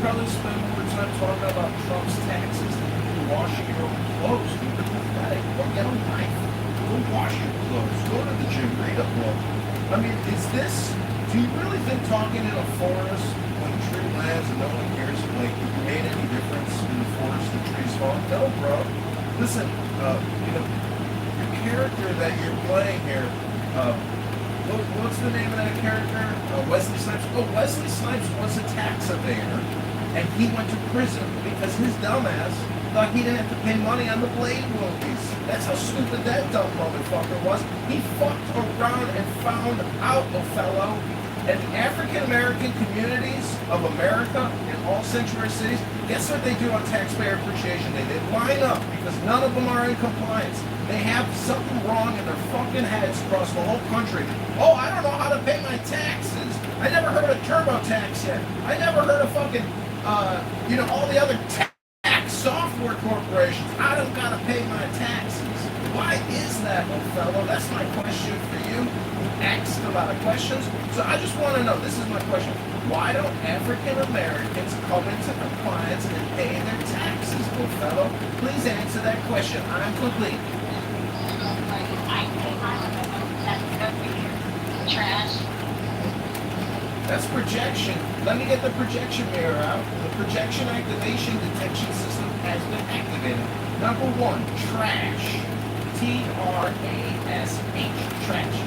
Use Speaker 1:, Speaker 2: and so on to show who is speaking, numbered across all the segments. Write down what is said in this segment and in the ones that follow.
Speaker 1: probably spend more time talking about Trump's taxes than you do washing your own clothes. You're pathetic. Go get a wife. Go wash your clothes. Go to the gym. Read a book. I mean, do you really think talking in a forest when the tree lands and no one cares, like, if you made any difference in the forest, the trees fall? No, bro. Listen, your character that you're playing here, what's the name of that character? Wesley Snipes. Oh, Wesley Snipes was a tax evader, and he went to prison because his dumbass thought he didn't have to pay money on the Blade movies. That's how stupid that dumb motherfucker was. He fucked around and found out, Othello, and the African-American communities of America in all sanctuary cities, guess what they do on Taxpayer Appreciation Day? They line up because none of them are in compliance. They have something wrong in their fucking heads across the whole country. Oh, I don't know how to pay my taxes. I never heard of TurboTax yet. I never heard of fucking, all the other tax software corporations. I don't gotta pay my taxes. Why is that, Othello? That's my question for you. You asked a lot of questions. So I just want to know, this is my question. Why don't African Americans come into compliance and pay their taxes, Othello? Please answer that question. I'm complete.
Speaker 2: Trash.
Speaker 1: That's projection. Let me get the projection mirror out. The projection activation detection system has been activated. Number 1, trash. T-R-A-S-H. Trash.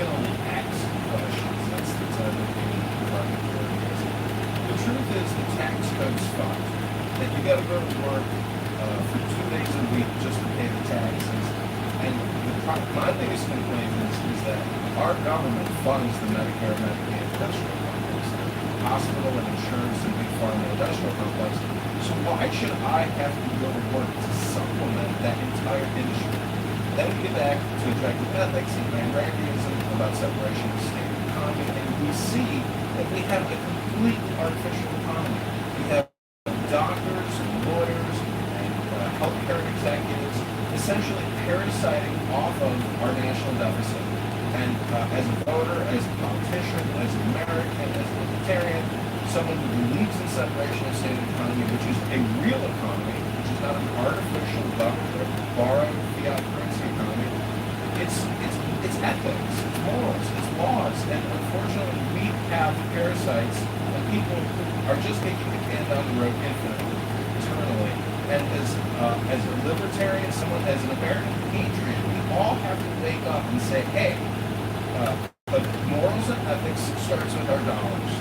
Speaker 1: technical tax questions. That's the time of the The truth is the tax code's fucked. That you got to go to work for 2 days a week just to pay the taxes. And my biggest complaint is that our government funds the Medicare, Medicaid, industrial complex, the hospital and insurance and big pharma industrial complex. So why should I have to go to work to supplement that entire industry? Then we get back to objective ethics and Ayn Randianism about separation of state and economy, and we see that we have a completely artificial economy. We have doctors and lawyers and healthcare executives essentially parasiting off of our national deficit. And as a voter, as a politician, as an American, as a libertarian, someone who believes in separation of state and economy, which is a real economy, which is not an artificial government borrowed fiat currency economy, it's ethics, it's morals, it's laws, and unfortunately we have parasites and people who are just taking the can down the road infinitely, eternally. And as a libertarian, someone as an American patriot, we all have to wake up and say, hey, morals and ethics starts with our dollars.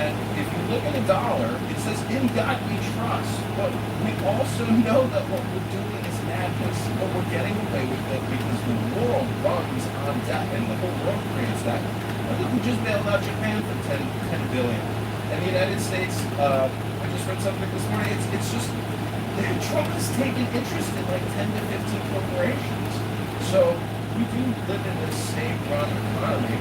Speaker 1: And if you look at a dollar, it says, in God we trust. But we also know that what we're doing is madness, but we're getting away with it because the world runs on debt, and the whole world creates debt. Look, we just bailed out Japan for $10 billion. And the United States, I just read something this morning, it's just, Trump has taken interest in like 10 to 15 corporations. So we do live in this state-run economy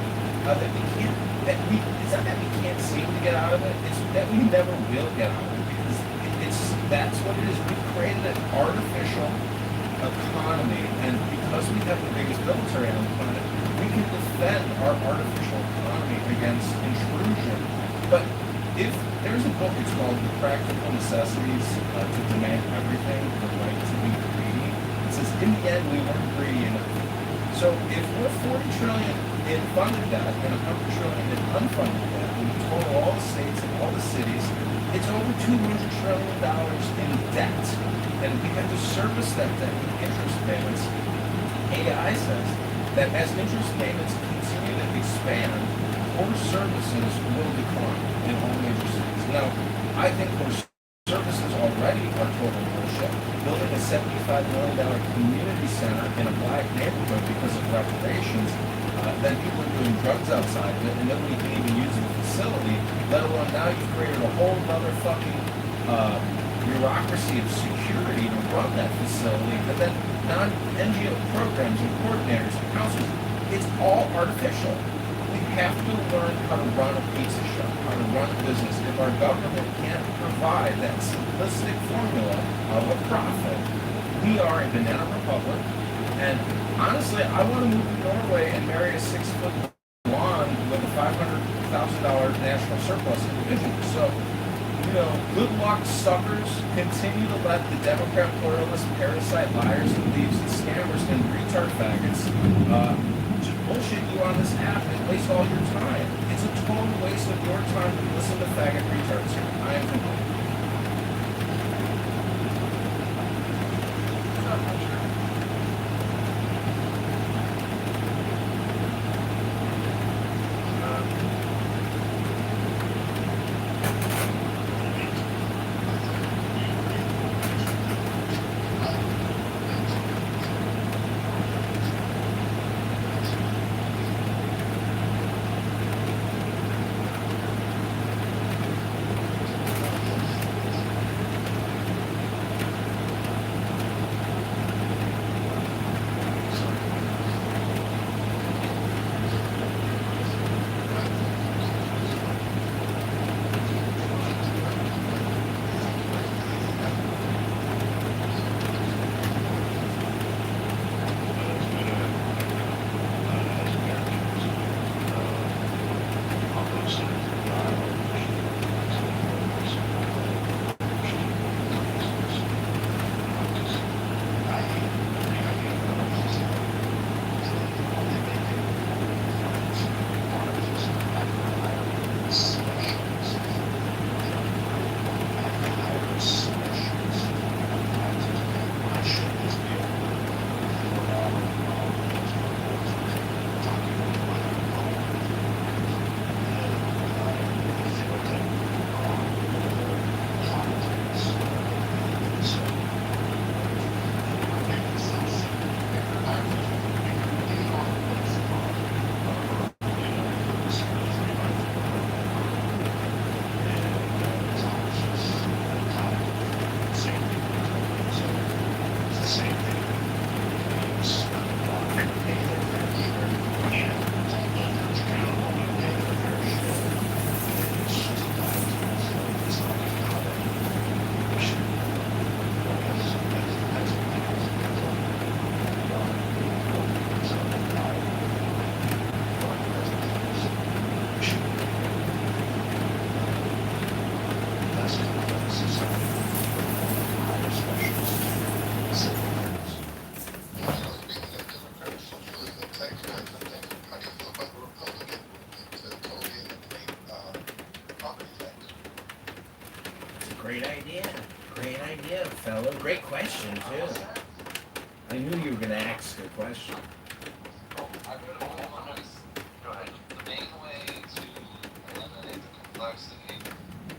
Speaker 1: that we can't, it's not that we can't seem to get out of it, it's that we never will get out of it, because that's what it is. We've created an artificial economy, and because we have the biggest military on the planet, we can defend our artificial economy against intrusion. But if there's a book, it's called The Practical Necessities to Demand Everything, the Right to be Greedy. It says, in the end, we weren't greedy enough. So if we're 40 trillion in funded debt and 100 trillion in unfunded debt, when you total all the states and all the cities, it's over $200 trillion in debt. And we have to service that debt with interest payments. AI says that as interest payments continue to expand, core services will decline in all major cities. Now, I think core services already are total bullshit. Building a $75 million community center in a black neighborhood because of reparations, then people are doing drugs outside of it, and nobody can even use the facility, let alone now you've created a whole other fucking bureaucracy of security to run that facility, but then non-NGO programs and coordinators and counselors, it's all artificial. We have to learn how to run a pizza shop, how to run a business. If our government can't provide that simplistic formula of a profit, we are a banana republic. And honestly, I want to move to Norway and marry a 6-foot blonde with a $500,000 national surplus individual. So, good luck, suckers. Continue to let the Democrat pluralists, parasite liars, and thieves, and scammers, and retard faggots just bullshit you on this app and waste all your time. It's a total waste of your time to listen to faggot retards here. I am complete. Great idea. Great idea, fellow. Great question, too. I knew you were going to ask a question.
Speaker 2: The main way to eliminate the complexity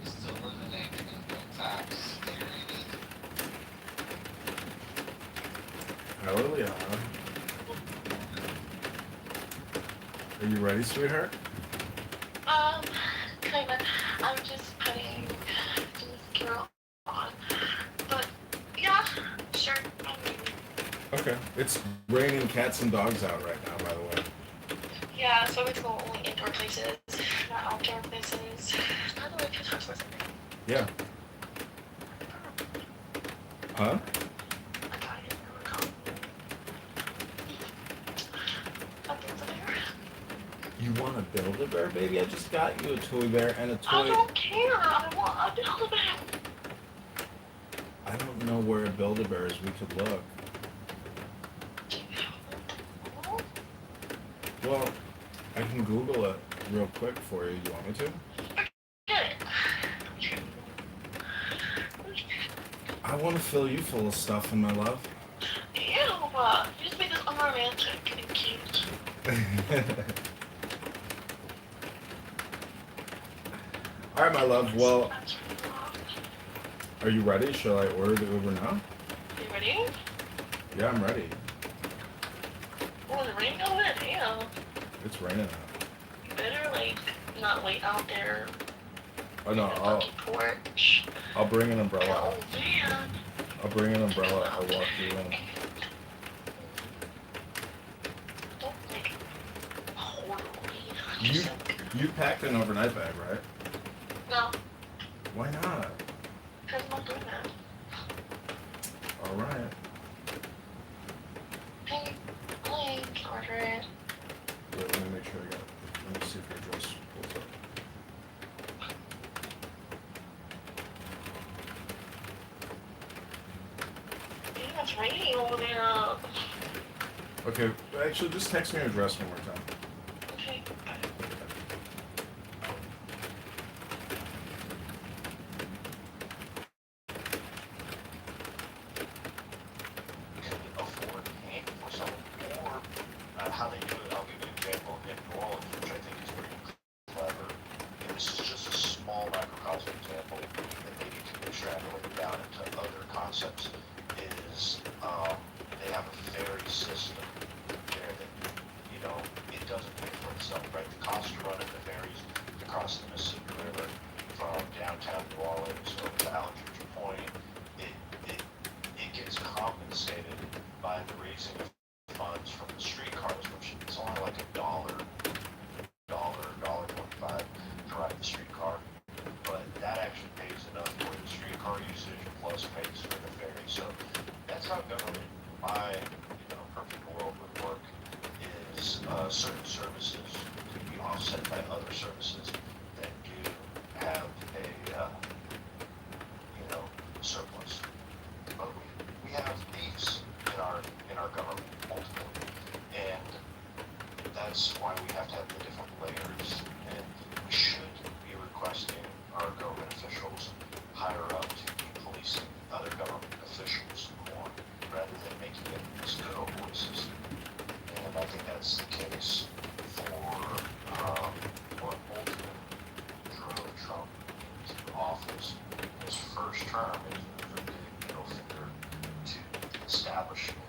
Speaker 2: is to eliminate the income tax, period.
Speaker 3: Hello, Leon. Are you ready, sweetheart?
Speaker 4: Kind of. I'm just putting this girl on. But, yeah, sure.
Speaker 3: Okay. It's raining cats and dogs out right now, by the way.
Speaker 4: Yeah, so we go only indoor places, not outdoor places. Not the way kids or something.
Speaker 3: Yeah. Huh?
Speaker 4: I thought I didn't recall. Something's there.
Speaker 3: You want to build a bear, baby? I just got you a toy bear and a
Speaker 4: I
Speaker 3: toy.
Speaker 4: don't care. I want a Build-A-Bear.
Speaker 3: I don't know where a Build-A-Bear is. We could look. Well, I can Google it real quick for you. You want me to?
Speaker 4: Good.
Speaker 3: I want to fill you full of stuff, my love.
Speaker 4: Ew, you just made this unromantic and cute.
Speaker 3: All right, my love. Well, are you ready? Shall I order the Uber now?
Speaker 4: You ready?
Speaker 3: Yeah, I'm ready.
Speaker 4: Oh, the rain going? Damn.
Speaker 3: It's raining out.
Speaker 4: You better, not wait out there
Speaker 3: Oh no,
Speaker 4: in the bucket porch.
Speaker 3: I'll bring an umbrella.
Speaker 4: Oh, man.
Speaker 3: I'll bring an umbrella. I'll walk you in.
Speaker 4: Don't make horribly.
Speaker 3: You packed an overnight bag, right?
Speaker 4: No,
Speaker 3: Why not?
Speaker 4: because I'm not doing that.
Speaker 3: All right.
Speaker 4: Hey, please order it.
Speaker 3: Wait, let me make sure I got. Let me see if your address pulls up.
Speaker 4: Yeah, it's raining over there.
Speaker 3: Okay, actually, just text me your address one more time.
Speaker 4: Okay.
Speaker 2: Afford paying for something, or how they do it. I'll give you an example in New Orleans, which I think is pretty clever. And this is just a small microcosm example that maybe can be extrapolated down into other concepts. Is they have a ferry system there that it doesn't pay for itself, right? The cost to run the ferries across the Mississippi River from downtown New Orleans over to Alexandria Point, it gets compensated by the raising of funds from the streetcars, which it's only like $1.25 to ride the streetcar, but that actually pays enough for the streetcar usage plus pays for the ferry. So that's how government, in my perfect world would work. Is certain services could be offset by other services that do have a surplus. But we have thieves in our government ultimately, and that's why we have to have the different layers. And we should be requesting our government officials higher up to be policing other government officials more, rather than making it this good old boy system. And I think that's the case for what ultimately drove Trump into office. His first term is a big middle finger to the establishment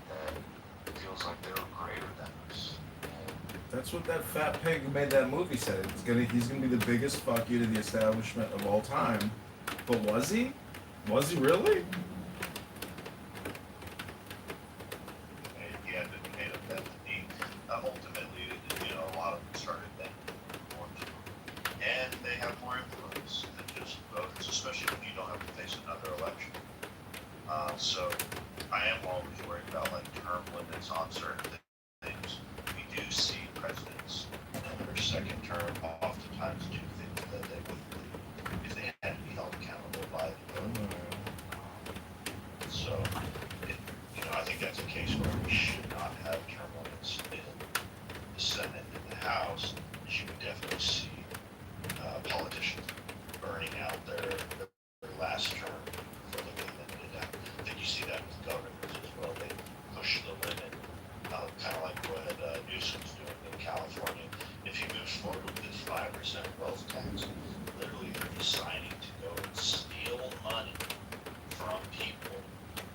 Speaker 2: that feels like they were greater than us. And
Speaker 3: That's what that fat pig who made that movie said. He's gonna be the biggest fuck you to the establishment of all time. But was he? Was he really?
Speaker 2: yeah, but made up that he ultimately, a lot of them started then more too. And they have more influence than just voters, especially when you don't have to face another election. So I am always worried about term limits on certain things. We do see presidents in their second term oftentimes do things that they wouldn't do if they had to be held accountable by the vote. So, I think that's a case where we should not have term limits in the Senate and the House. You would definitely see politicians burning out their last term for looking limited out. I think you see that with governors as well. They push the limit, kind of like what Newsom's doing in California. If he moves forward with this 5% wealth tax, literally you're deciding to go and steal money from people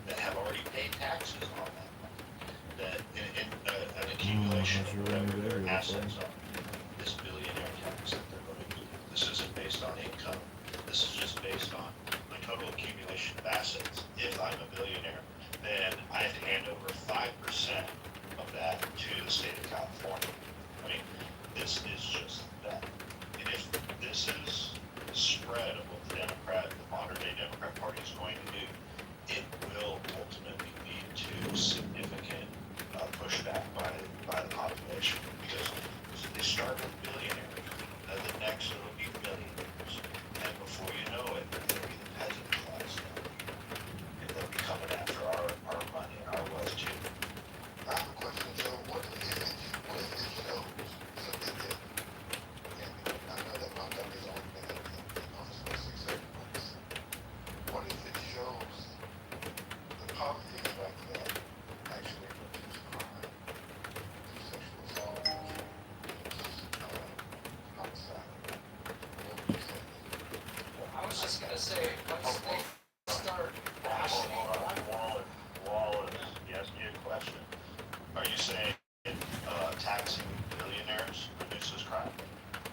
Speaker 2: that have already paid taxes on that money. That in an accumulation of whatever their assets are. This billionaire tax that they're going to do. This isn't based on income. This is just based on my total accumulation of assets. If I'm a billionaire, then I have to hand over 5% of that to the state of California. I mean, this is just that. And if this is the spread of what the modern day Democrat Party is going to do, it will ultimately lead to significant pushback by the population, because they start with billionaires, then the next it'll be millionaires, and before you know it, it'll be the peasant class down here, and they'll be coming after our money and our wealth too.
Speaker 5: I have a question, Joe. What if it shows so that and I know that Montgomery's only been in office for 6 7 months. What if it shows the policies like that actually reduce crime, reduce sexual assault, homicide? What would you say?
Speaker 6: I was just gonna say, once they start rationing,
Speaker 2: Wallace, he asked me a question. Are you saying taxing billionaires reduces crime?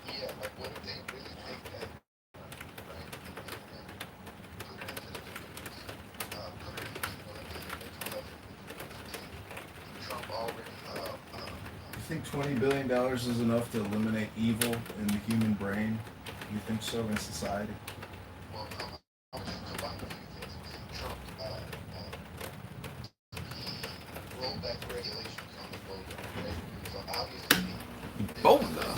Speaker 5: Yeah, like what if they really take that, right, and put it into the communities, put it into the mental health fatigue. Trump already,
Speaker 3: You think $20 billion is enough to eliminate evil in the human brain? You think so in society?
Speaker 5: well, I'm just combining a few things. Trump, he rolled back regulations on the boat, right? So obviously,
Speaker 3: Ebola.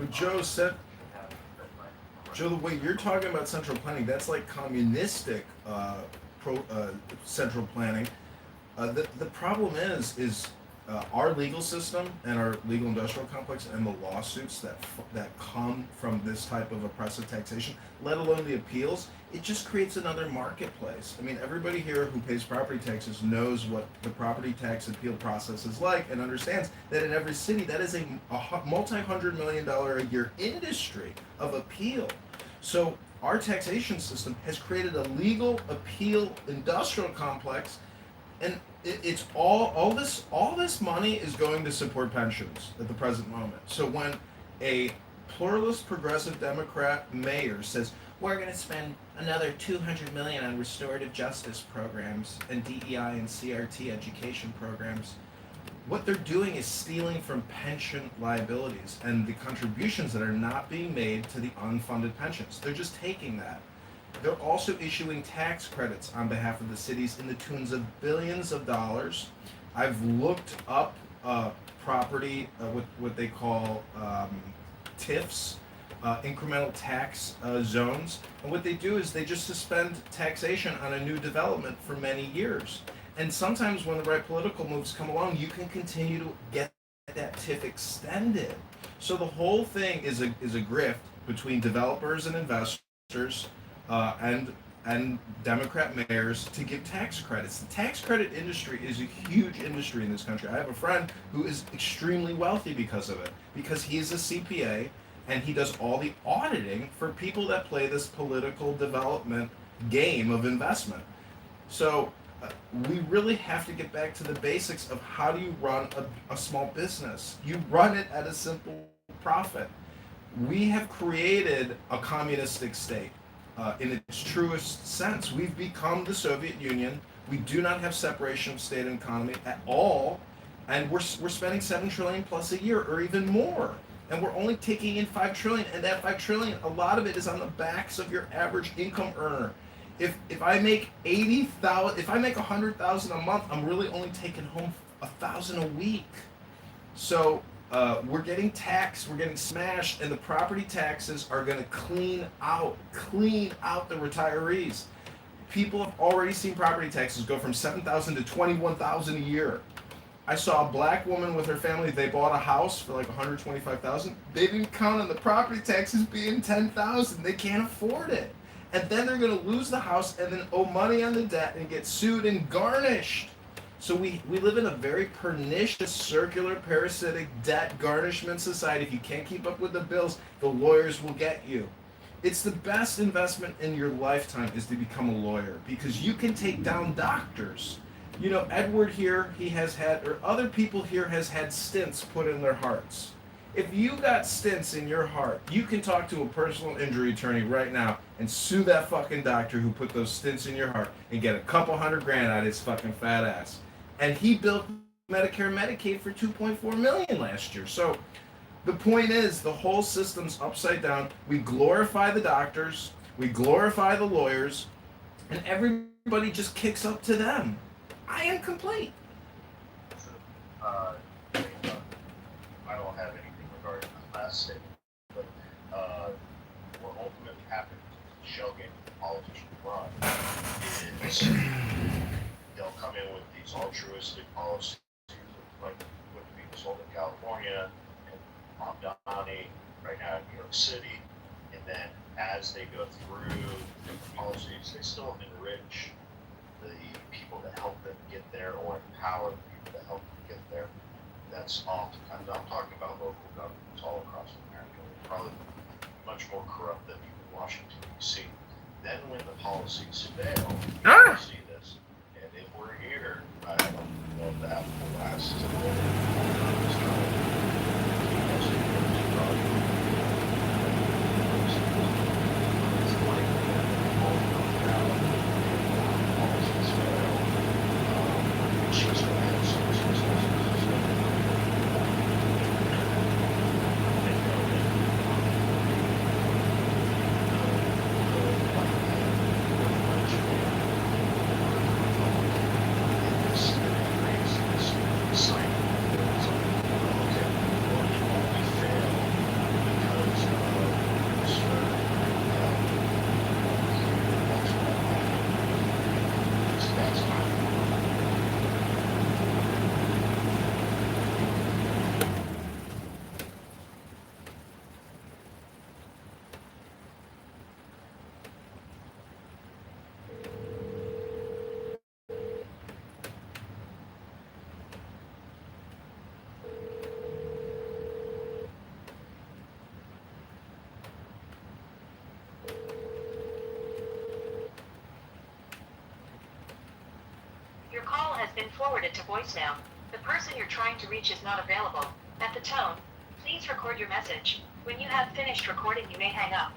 Speaker 3: But Joe, the way you're talking about central planning, that's like communistic central planning. The problem is our legal system and our legal industrial complex and the lawsuits that come from this type of oppressive taxation, let alone the appeals, it just creates another marketplace. I mean, everybody here who pays property taxes knows what the property tax appeal process is like and understands that in every city that is a multi-$100 million a year industry of appeal. So our taxation system has created a legal appeal industrial complex, and it's all this money is going to support pensions at the present moment. So when a pluralist progressive Democrat mayor says we're going to spend another $200 million on restorative justice programs and DEI and CRT education programs, what they're doing is stealing from pension liabilities and the contributions that are not being made to the unfunded pensions. They're just taking that. They're also issuing tax credits on behalf of the cities in the tunes of billions of dollars. I've looked up property, what they call TIFs, incremental tax zones. And what they do is they just suspend taxation on a new development for many years. And sometimes when the right political moves come along, you can continue to get that TIF extended. So the whole thing is a grift between developers and investors, and Democrat mayors to give tax credits. The tax credit industry is a huge industry in this country. I have a friend who is extremely wealthy because of it, because he is a CPA and he does all the auditing for people that play this political development game of investment. So we really have to get back to the basics of how do you run a small business. You run it at a simple profit. We have created a communistic state. In its truest sense, we've become the Soviet Union. We do not have separation of state and economy at all, and we're spending $7 trillion plus a year, or even more, and we're only taking in $5 trillion, and that $5 trillion, a lot of it is on the backs of your average income earner. If I make $100,000 a month, I'm really only taking home $1,000 a week. So we're getting taxed, we're getting smashed, and the property taxes are going to clean out the retirees. People have already seen property taxes go from $7,000 to $21,000 a year. I saw a black woman with her family. They bought a house for like $125,000. They didn't count on the property taxes being $10,000. They can't afford it, and then they're going to lose the house and then owe money on the debt and get sued and garnished. So we live in a very pernicious, circular, parasitic debt garnishment society. If you can't keep up with the bills, the lawyers will get you. It's the best investment in your lifetime is to become a lawyer, because you can take down doctors. You know, Edward here, he has had, or other people here has had stents put in their hearts. If you got stents in your heart, you can talk to a personal injury attorney right now and sue that fucking doctor who put those stents in your heart and get a couple $100,000 out of his fucking fat ass. And he built Medicare and Medicaid for $2.4 million last year. So the point is, the whole system's upside down. We glorify the doctors, we glorify the lawyers, and everybody just kicks up to them. I am complete.
Speaker 2: I don't have anything regarding the last statement, but what ultimately happened to the shell game that the politicians run is they'll come in with these altruistic policies, like what being sold in California and Mamdani right now in New York City, and then as they go through different policies, they still enrich the people that help them get there, or empower the people that help them get there. That's oftentimes, I'm talking about local governments all across America. They're probably much more corrupt than even Washington, D.C. Then when the policies fail, you see this. And if we're here, I don't know if that will last.
Speaker 7: been forwarded to voicemail. The person you're trying to reach is not available. At the tone, please record your message. When you have finished recording, you may hang up.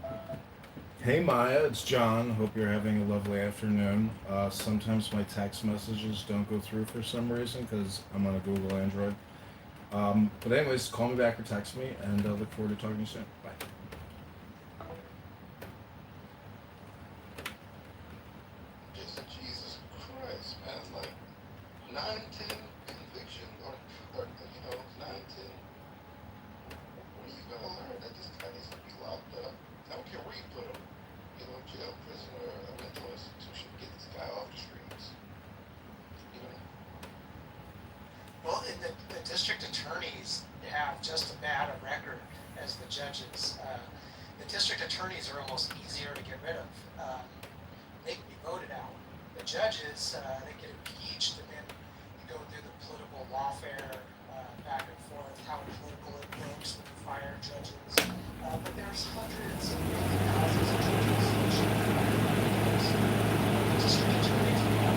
Speaker 3: Hey Maya, it's John. Hope you're having a lovely afternoon. Sometimes my text messages don't go through for some reason because I'm on a Google Android. But anyways, call me back or text me, and look forward to talking to you soon. Bye.
Speaker 5: Just Jesus Christ, man. Like 9, 10 conviction, or 9, 10. When are you gonna learn that this guy needs to be locked up? I don't care where you put him. Jail, prison, or a mental institution. Get this guy off the streets.
Speaker 6: Well, and the district attorneys have just as bad a record as the judges. The district attorneys are almost easier to get rid of. They can be voted out. The judges, they get impeached, and then you go through the political lawfare back and forth, how political it looks when you fire judges. But there's hundreds and maybe thousands of judges who should be fired. The district attorneys are not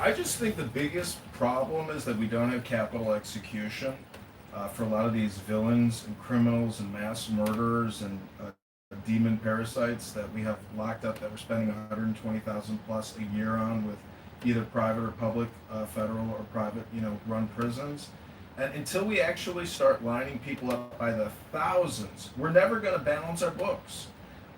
Speaker 3: I just think the biggest problem is that we don't have capital execution for a lot of these villains and criminals and mass murderers and demon parasites that we have locked up that we're spending 120,000 plus a year on with either private or public, federal or private, run prisons. And until we actually start lining people up by the thousands, we're never going to balance our books.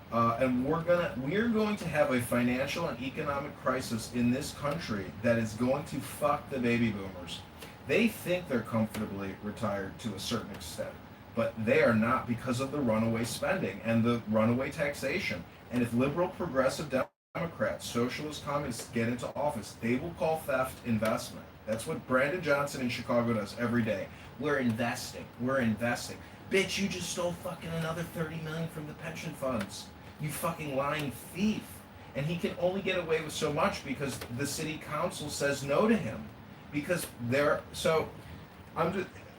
Speaker 3: And we're going to have a financial and economic crisis in this country that is going to fuck the baby boomers. They think they're comfortably retired to a certain extent, but they are not because of the runaway spending and the runaway taxation. And if liberal, progressive Democrats, socialist, communists get into office, they will call theft investment. That's what Brandon Johnson in Chicago does every day. We're investing. Bitch, you just stole fucking another $30 million from the pension funds. You fucking lying thief. And he can only get away with so much because the city council says no to him. Because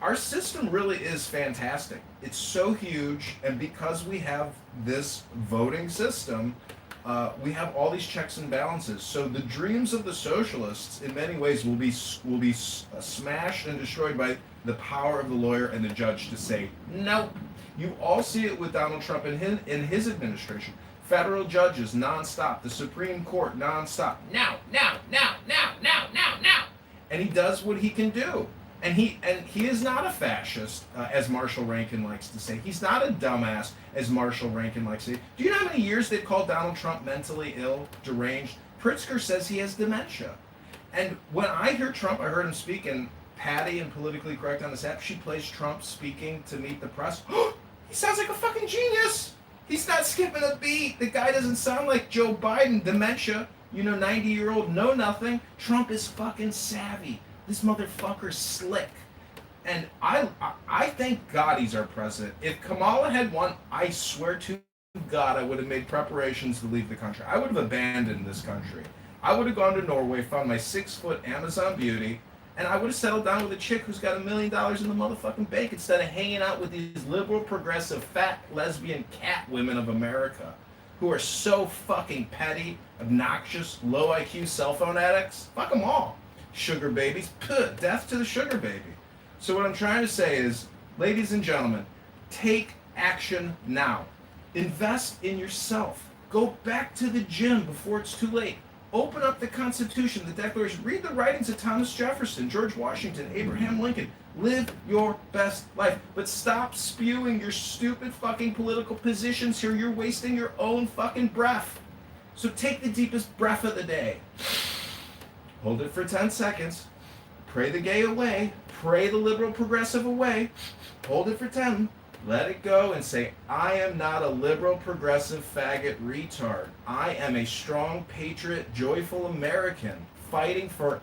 Speaker 3: our system really is fantastic. It's so huge, and because we have this voting system, we have all these checks and balances. So the dreams of the socialists, in many ways, will be smashed and destroyed by the power of the lawyer and the judge to say no. You all see it with Donald Trump in his administration. Federal judges nonstop, the Supreme Court nonstop. Now. And he does what he can do. And he is not a fascist, as Marshall Rankin likes to say. He's not a dumbass, as Marshall Rankin likes to say. Do you know how many years they've called Donald Trump mentally ill, deranged? Pritzker says he has dementia. And when I hear Trump, I heard him speak, and Patty and Politically Correct on this app, she plays Trump speaking to meet the press. He sounds like a fucking genius. He's not skipping a beat. The guy doesn't sound like Joe Biden, dementia, 90-year-old, know nothing. Trump is fucking savvy. This motherfucker's slick. And I thank God he's our president. If Kamala had won, I swear to God, I would have made preparations to leave the country. I would have abandoned this country. I would have gone to Norway, found my 6-foot Amazon beauty, and I would have settled down with a chick who's got $1 million in the motherfucking bank instead of hanging out with these liberal, progressive, fat, lesbian cat women of America who are so fucking petty, obnoxious, low IQ cell phone addicts. Fuck them all. Sugar babies. Puh, death to the sugar baby. So what I'm trying to say is, ladies and gentlemen, take action now. Invest in yourself. Go back to the gym before it's too late. Open up the Constitution, the Declaration. Read the writings of Thomas Jefferson, George Washington, Abraham Lincoln. Live your best life. But stop spewing your stupid fucking political positions here. You're wasting your own fucking breath. So take the deepest breath of the day. Hold it for 10 seconds. Pray the gay away. Pray the liberal progressive away. Hold it for 10. Let it go and say, I am not a liberal, progressive, faggot retard. I am a strong, patriot, joyful American fighting for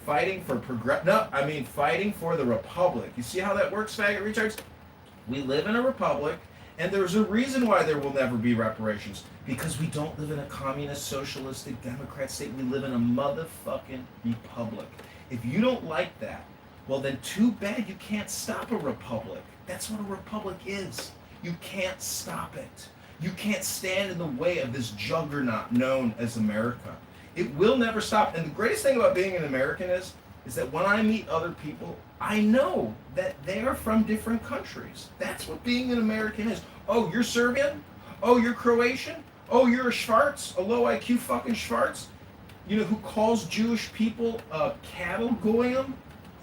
Speaker 3: fighting for the republic. You see how that works, faggot retards? We live in a republic, And there's a reason why there will never be reparations. Because we don't live in a communist, socialistic, Democrat state. We live in a motherfucking republic. If you don't like that, well then too bad you can't stop a republic. That's what a republic is. You can't stop it. You can't stand in the way of this juggernaut known as America. It will never stop. And the greatest thing about being an American is that when I meet other people, I know that they are from different countries. That's what being an American is. Oh, you're Serbian? Oh, you're Croatian? Oh, you're a Schwartz, a low IQ fucking Schwartz? You know, who calls Jewish people cattle goyim?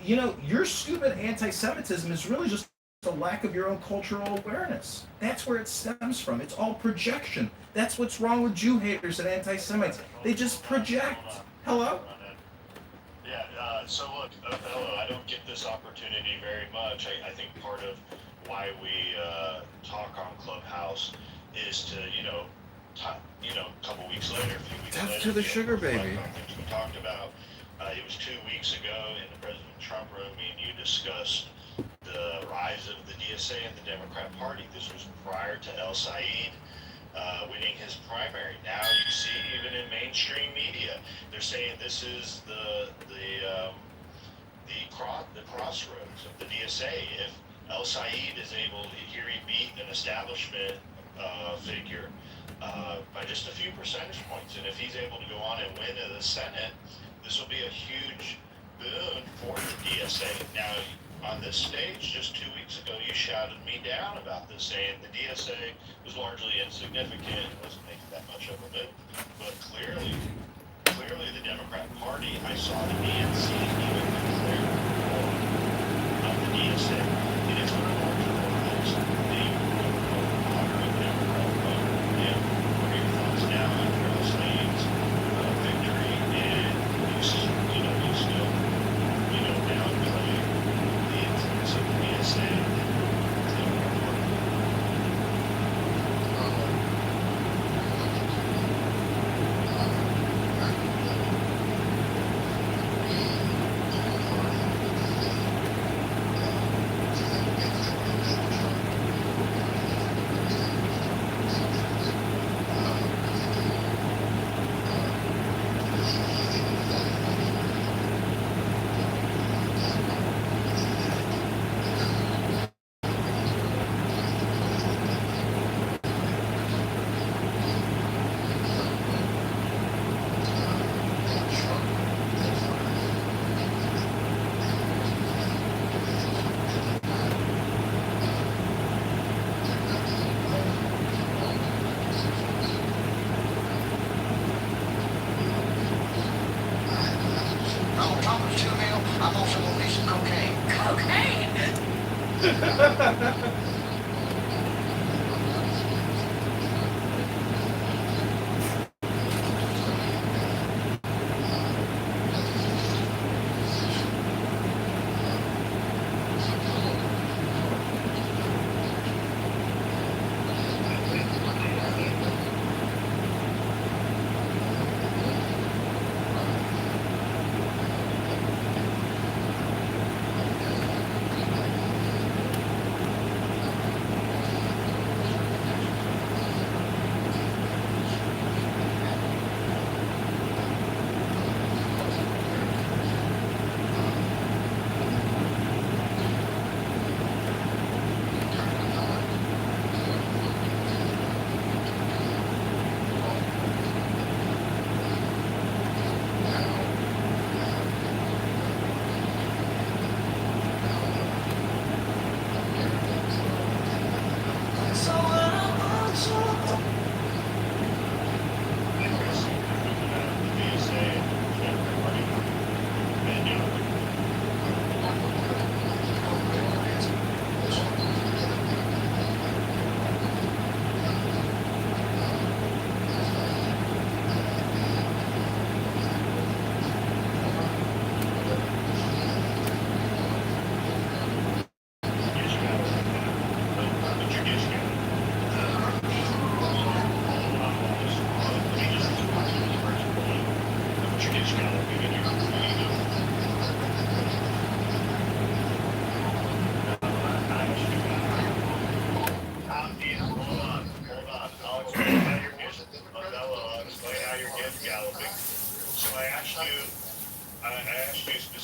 Speaker 3: You know, your stupid anti-Semitism is really just a lack of your own cultural awareness. That's where it stems from. It's all projection. That's what's wrong with Jew haters and anti-Semites. They just project. Hello?
Speaker 2: So look, hello, I don't get this opportunity very much. I think part of why we talk on Clubhouse is to, a couple weeks later, a few weeks
Speaker 3: Death
Speaker 2: later,
Speaker 3: to the sugar baby.
Speaker 2: Things we talked about. It was 2 weeks ago in the President Trump room, me and you discussed the rise of the DSA and the Democrat Party. This was prior to El Said winning his primary. Now you see, even in mainstream media, they're saying this is the crossroads of the DSA. If El Said is able to, here he beat an establishment figure by just a few percentage points, and if he's able to go on and win in the Senate, this will be a huge boon for the DSA. Now, on this stage just 2 weeks ago, you shouted me down about this, saying the DSA was largely insignificant, wasn't making that much of a move. But clearly the Democrat Party, I saw the DNC even declare war on the DSA. And it's one of our journalists, the moderate Democrat vote. And what are your thoughts now after El Said's victory? And you still downplay the influence of the DSA and the Democrat Party?
Speaker 5: On top of 2 mil, I'm also gonna need some cocaine.
Speaker 4: Cocaine?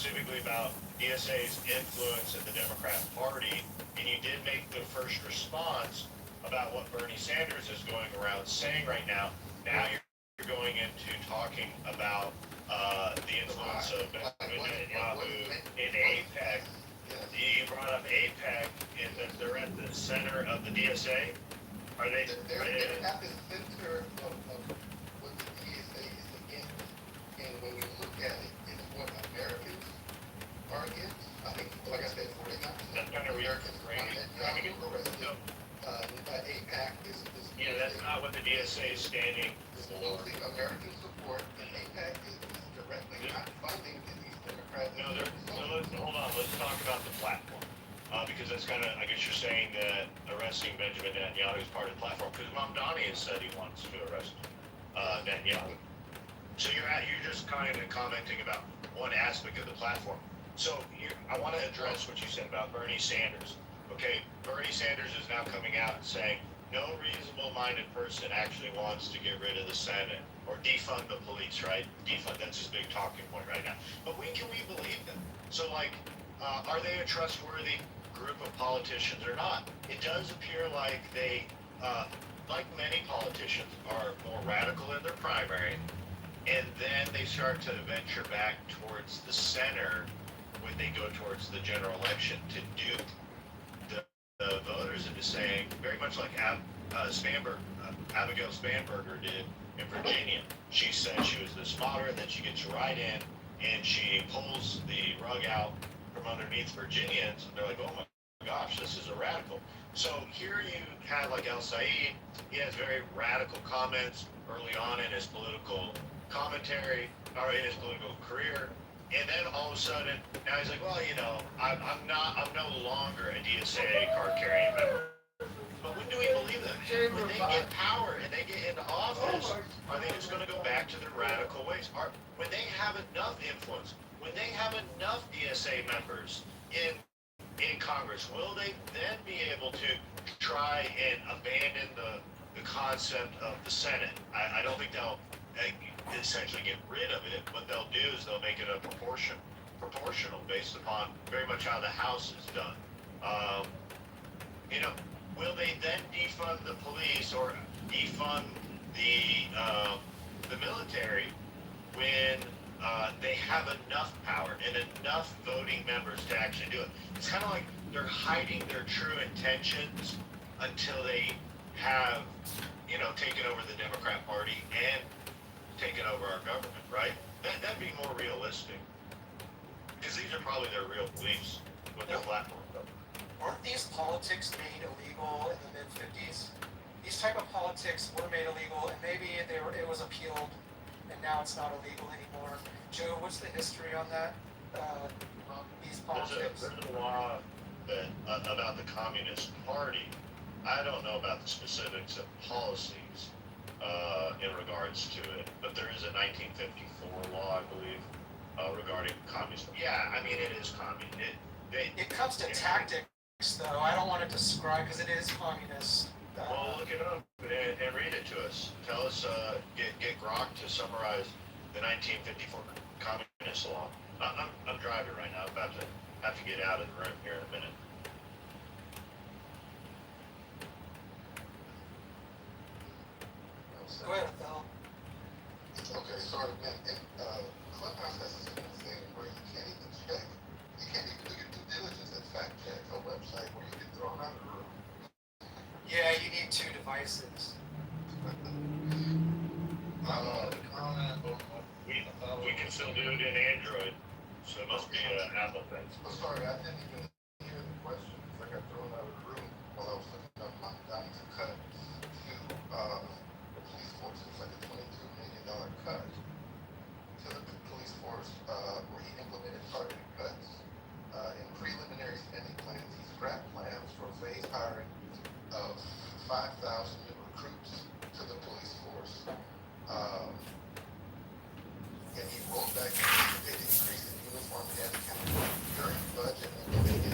Speaker 2: specifically about DSA's influence in the Democrat Party, and you did make the first response about what Bernie Sanders is going around saying right now. Now you're going into talking about the influence of Benjamin Netanyahu in AIPAC. You brought up AIPAC, and that they're at the center of the DSA. Are they?
Speaker 5: They're at the center of what the DSA is against. And when we look at it, it's what Americans are against. I think, like I said, 49% of Americans want Netanyahu arrested. AIPAC is
Speaker 2: Yeah, that's not what the DSA is standing for.
Speaker 5: mostly American support, and AIPAC is directly not funding these Democrats.
Speaker 2: No, hold on. Let's talk about the platform. Because that's kind of, I guess you're saying that arresting Benjamin Netanyahu is part of the platform. Because Mamdani has said he wants to arrest Netanyahu. So you're just kind of commenting about one aspect of the platform. So I want to address what you said about Bernie Sanders. Okay, Bernie Sanders is now coming out and saying no reasonable-minded person actually wants to get rid of the Senate or defund the police, right? Defund, that's his big talking point right now. But can we believe them? So, are they a trustworthy group of politicians or not? It does appear like they, like many politicians, are more radical in their primary, and then they start to venture back towards the center when they go towards the general election to dupe the voters into saying, very much like Abigail Spanberger did in Virginia. She said she was this moderate, then she gets right in, and she pulls the rug out from underneath Virginians, and they're like, oh my gosh, this is a radical. So here you have like El Said, he has very radical comments early on in his political commentary, or in his political career, and then all of a sudden, now he's like, well, I'm no longer a DSA card-carrying member. But when do we believe them? When they get power and they get into office, are they just going to go back to their radical ways? When they have enough influence, when they have enough DSA members in Congress, will they then be able to try and abandon the concept of the Senate? I don't think they'll essentially get rid of it. What they'll do is they'll make it a proportional based upon very much how the House is done. Will they then defund the police or defund the military when they have enough power and enough voting members to actually do it? It's kind of like they're hiding their true intentions until they have, taken over the Democrat Party and taken over our government, right? That'd be more realistic. Because these are probably their real beliefs with their platform.
Speaker 6: Weren't these politics made illegal in the mid-50s? These type of politics were made illegal, and maybe it was appealed, and now it's not illegal anymore. Joe, what's the history on that? These politics?
Speaker 2: There's a law about the Communist Party. I don't know about the specifics of policies in regards to it, but there is a 1954 law, I believe, regarding communism. Yeah, I mean, it is communist.
Speaker 6: It comes to tactics, though. I don't want to describe, because it is communist.
Speaker 2: Well, look it up and read it to us. Tell us, get Grok to summarize the 1954 communist law. I'm driving right now. I'm about to have to get out of the room here in a minute.
Speaker 6: Go ahead, Phil.
Speaker 5: Okay, sorry, man. And Clubhouse has this thing where you can't even check. You can't even do your due diligence and fact check a website where you get thrown out of the room.
Speaker 6: Yeah, you need two devices.
Speaker 2: We can still do it in Android, so it must be an Apple thing.
Speaker 5: Oh, sorry, I didn't even hear the question because I got thrown out of the room while I was looking up my Donnie's cut to the police force. It's like a $22 million cut to the police force where he implemented targeted cuts. In preliminary spending plans, he scrapped plans for phased hiring of 5,000 new recruits to the police force. And he rolled back the increase in uniform headcount during budget implementation.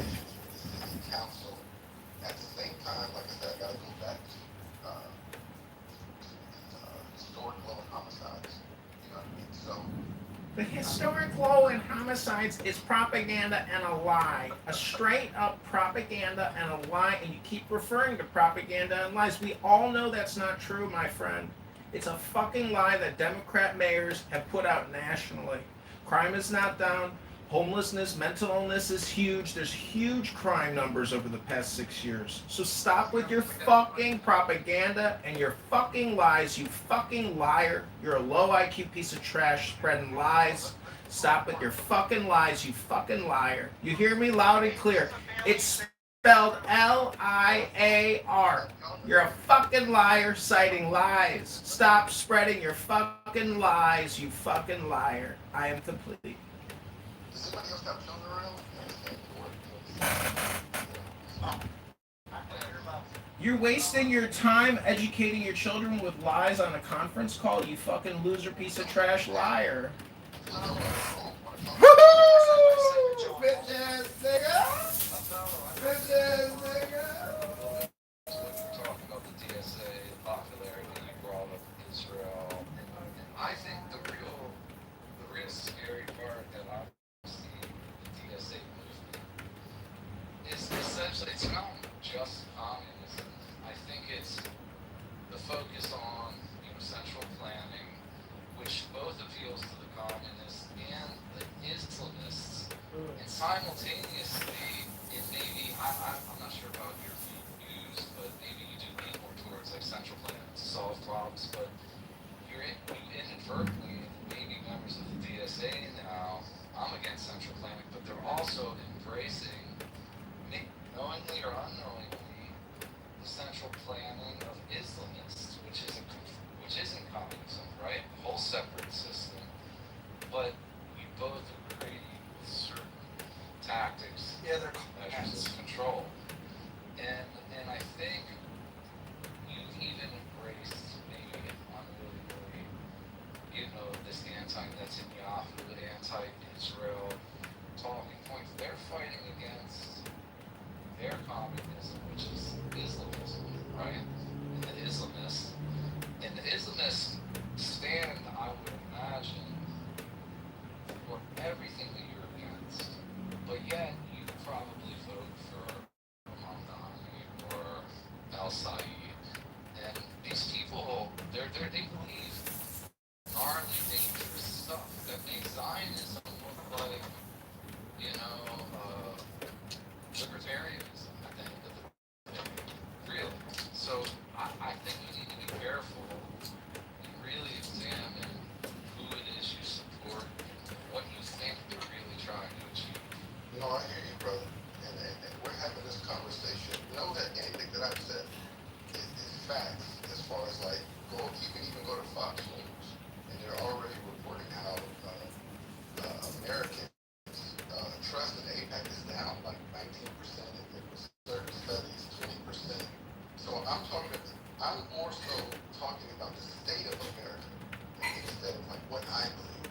Speaker 3: sides is propaganda and a lie. A straight up propaganda and a lie, and you keep referring to propaganda and lies. We all know that's not true, my friend. It's a fucking lie that Democrat mayors have put out nationally. Crime is not down. Homelessness, mental illness is huge. There's huge crime numbers over the past 6 years. So stop with your fucking propaganda and your fucking lies, you fucking liar. You're a low IQ piece of trash spreading lies. Stop with your fucking lies, you fucking liar. You hear me loud and clear. It's spelled Liar. You're a fucking liar citing lies. Stop spreading your fucking lies, you fucking liar. I am complete.
Speaker 5: Does anybody else have children around?
Speaker 3: You're wasting your time educating your children with lies on a conference call, you fucking loser piece of trash liar.
Speaker 5: Woo! Bitch ass nigga! Bitch ass nigga!
Speaker 2: Talking about the DSA, the popularity you brought up Israel. I think the real scary part that I see the DSA movement is essentially it's not just communism. I think it's the focus on central planning, which both appeals to the communists and the Islamists, and simultaneously it maybe I'm not sure about your views, but maybe you do lean more towards like central planning to solve problems, but you inadvertently, maybe members of the DSA now, I'm against central planning, but they're also embracing, knowingly or unknowingly, the central planning of Islamists, which isn't communism, right? A whole separate system, but you both agree with certain tactics, measures of control, and I think you've even embraced maybe unwillingly, this anti-Netanyahu, anti-Israel talking points. They're fighting against their communism, which is Islamism, right? And the Islamists stand, I would imagine, for everything that you're against, but yet you probably vote for Mamdani or Al Said, and these people, they believe gnarly, dangerous stuff that makes Zionism look like, libertarianism at the end of the day. Really. So I think you need to be careful and really examine who it is you support and what you think they're really trying to achieve.
Speaker 5: No, I hear you, brother. And we're having this conversation. Know that anything that I've said is facts as far as like, you can even go to Fox News, and they're already reporting how Americans' trust in APAC is down like 19%, and there was certain studies 20%. So I'm more so talking about the state of America instead of like what I believe.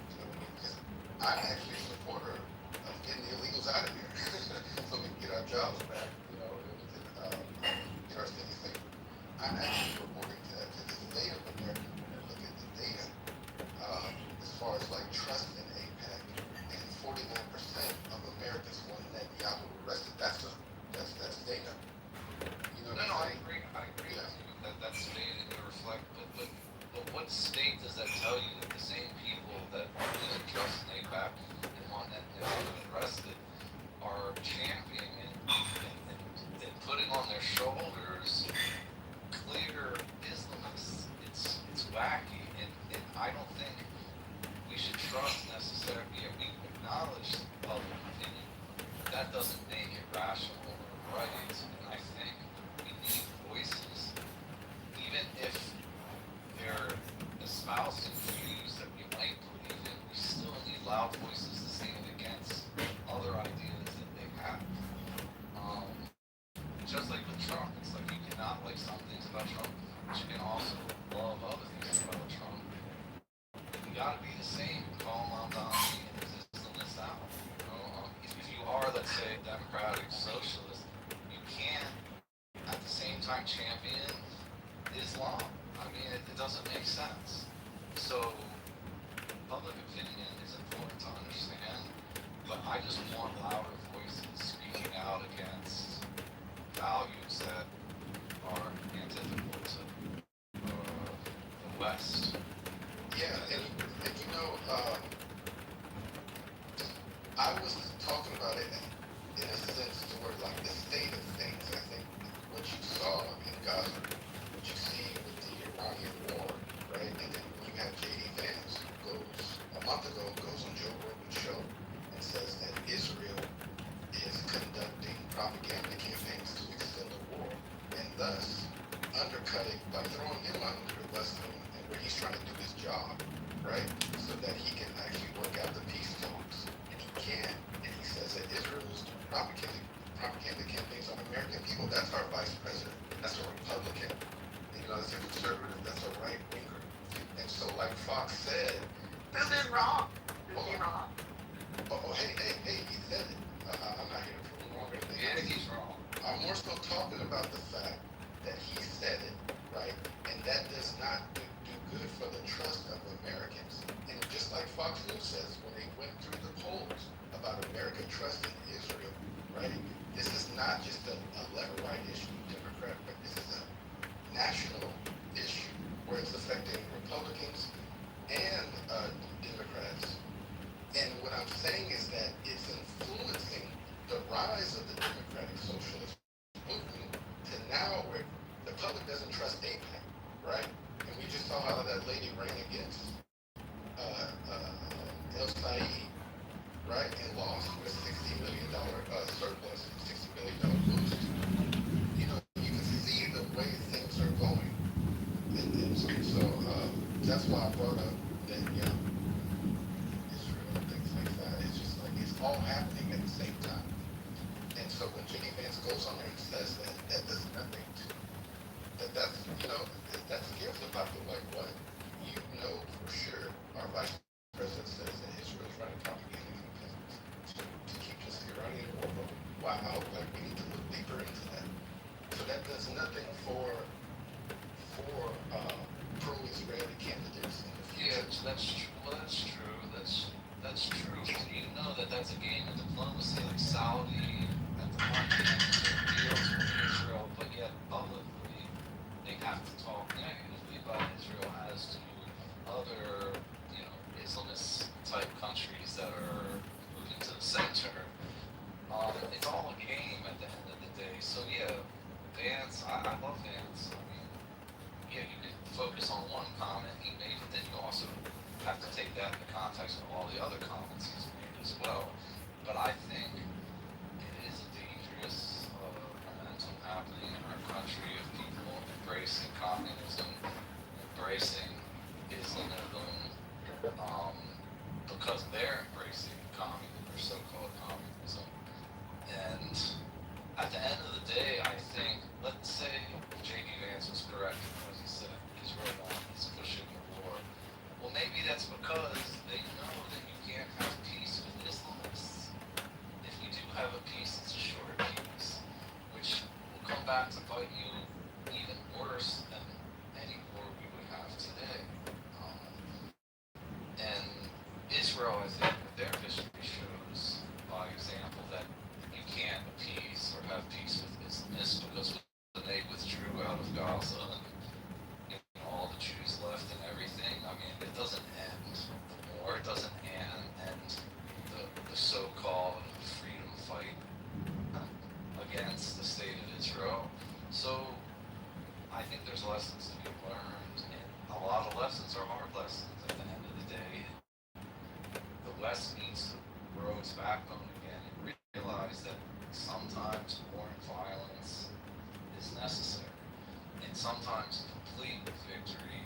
Speaker 5: Because I'm actually a supporter of getting the illegals out of here, so we can get our jobs back. We can get our city safer. I'm actually reporting to the state of America when I look at the data as far as like trust in APAC, and 49% of Americans want Netanyahu arrested. That's data. You know what I'm saying?
Speaker 2: I agree with you. That's data to reflect, but what state does that tell you that the same people that really trust in APAC and want Netanyahu arrested are championing and putting on their shoulders clear Islamists? It's wacky, and I don't think we should trust necessarily. We acknowledge public opinion, but that doesn't make it rational or right. And I think we need voices, even if they're espousing views that we might believe in. We still need loud voices to stand against other ideas that they have. Just like with Trump, it's like you cannot like some things about Trump, but you can also love other things about Trump. You gotta be the same. Call him Mamdani and resist out. If you are, let's say, a democratic socialist, you can't at the same time champion Islam. I mean, it doesn't make sense. So public opinion is important to understand,
Speaker 8: but I just want louder voices speaking out against values that are antithetical to the West.
Speaker 5: Yeah, and you know, I was talking about it in a sense toward like the state of things. I think what you saw in Gaza, what you see with the Iranian war, right? And then you have J.D. Vance who goes a month ago goes on Joe Rogan's show and says that Israel is conducting propaganda campaigns to extend the war, and thus undercutting by throwing him under the bus and where he's trying to do his job, right? So that he can actually work out the peace talks. And he can. And he says that Israel is doing propaganda campaigns on American people. That's our vice president. That's a Republican. And, you know, that's a conservative. That's a right winger. And so, like Fox said,
Speaker 4: Prove it wrong. Prove
Speaker 5: Hold
Speaker 4: me
Speaker 5: on.
Speaker 4: wrong.
Speaker 5: hey, he said it. I'm not here to prove him wrong or anything.
Speaker 8: Yeah, he's wrong.
Speaker 5: I'm more so talking about the fact that he said it, right? And that does not do good for the trust of Americans. And just like Fox News says, when they went through the polls about American trust in Israel, right? This is not just a left-right issue, Democrat, but this is a national issue where it's affecting Republicans and Democrats. And what I'm saying is that it's influencing the rise of the Democratic Socialist movement to now where the public doesn't trust AIPAC, right? And we just saw how that lady ran against El Said, right? And lost with $60 million surplus, $60 million boost. You know, you can see the way things are going. And so that's why I brought up that, you know, Israel and things like that. It's just like it's all happening at the same time. And so when J.D. Vance goes on there and says that that does nothing to that's you know that scares about the like what you know for sure our vice president says that Israel is running propaganda campaigns to keep this Iranian war going. Wow, like we need to look deeper into that. So that does nothing for pro-Israeli candidates in the
Speaker 8: Yeah,
Speaker 5: future.
Speaker 8: that's true. Well, that's true. That's true. You know that's a game of diplomacy. Like Saudi at the one hand deals with Israel, but yet publicly they have to talk negatively about Israel as to other, you know, Islamist type countries that are moving to the center. It's all a game at the end of the day. So yeah, Vance, I love Vance. I mean, yeah, you could focus on one comment he made, but then you also have to take that in the context of all the other comments he's made as well. But I think it is a dangerous momentum happening in our country of people embracing communism, embracing Islamism, because they're embracing communism or so-called communism. And at the end of the day, I think, let's say J.D. Vance was correct in what he said, Israel is pushing the war. Well, maybe that's because they know that you can't have peace with Islamists. If you do have a peace, it's a short peace, which will come back to bite you even worse than any war we would have today. And Israel, I think, their history shows by example that you can't appease or have peace with Islamists because when they withdrew out of Gaza and all the Jews left and everything, I mean, it doesn't end the war, it doesn't end the so-called freedom fight against the state of Israel. So I think there's lessons to be learned, and a lot of lessons are hard lessons at the end of the day. The West needs to grow its backbone again and realize that sometimes war and violence is necessary, and sometimes complete victory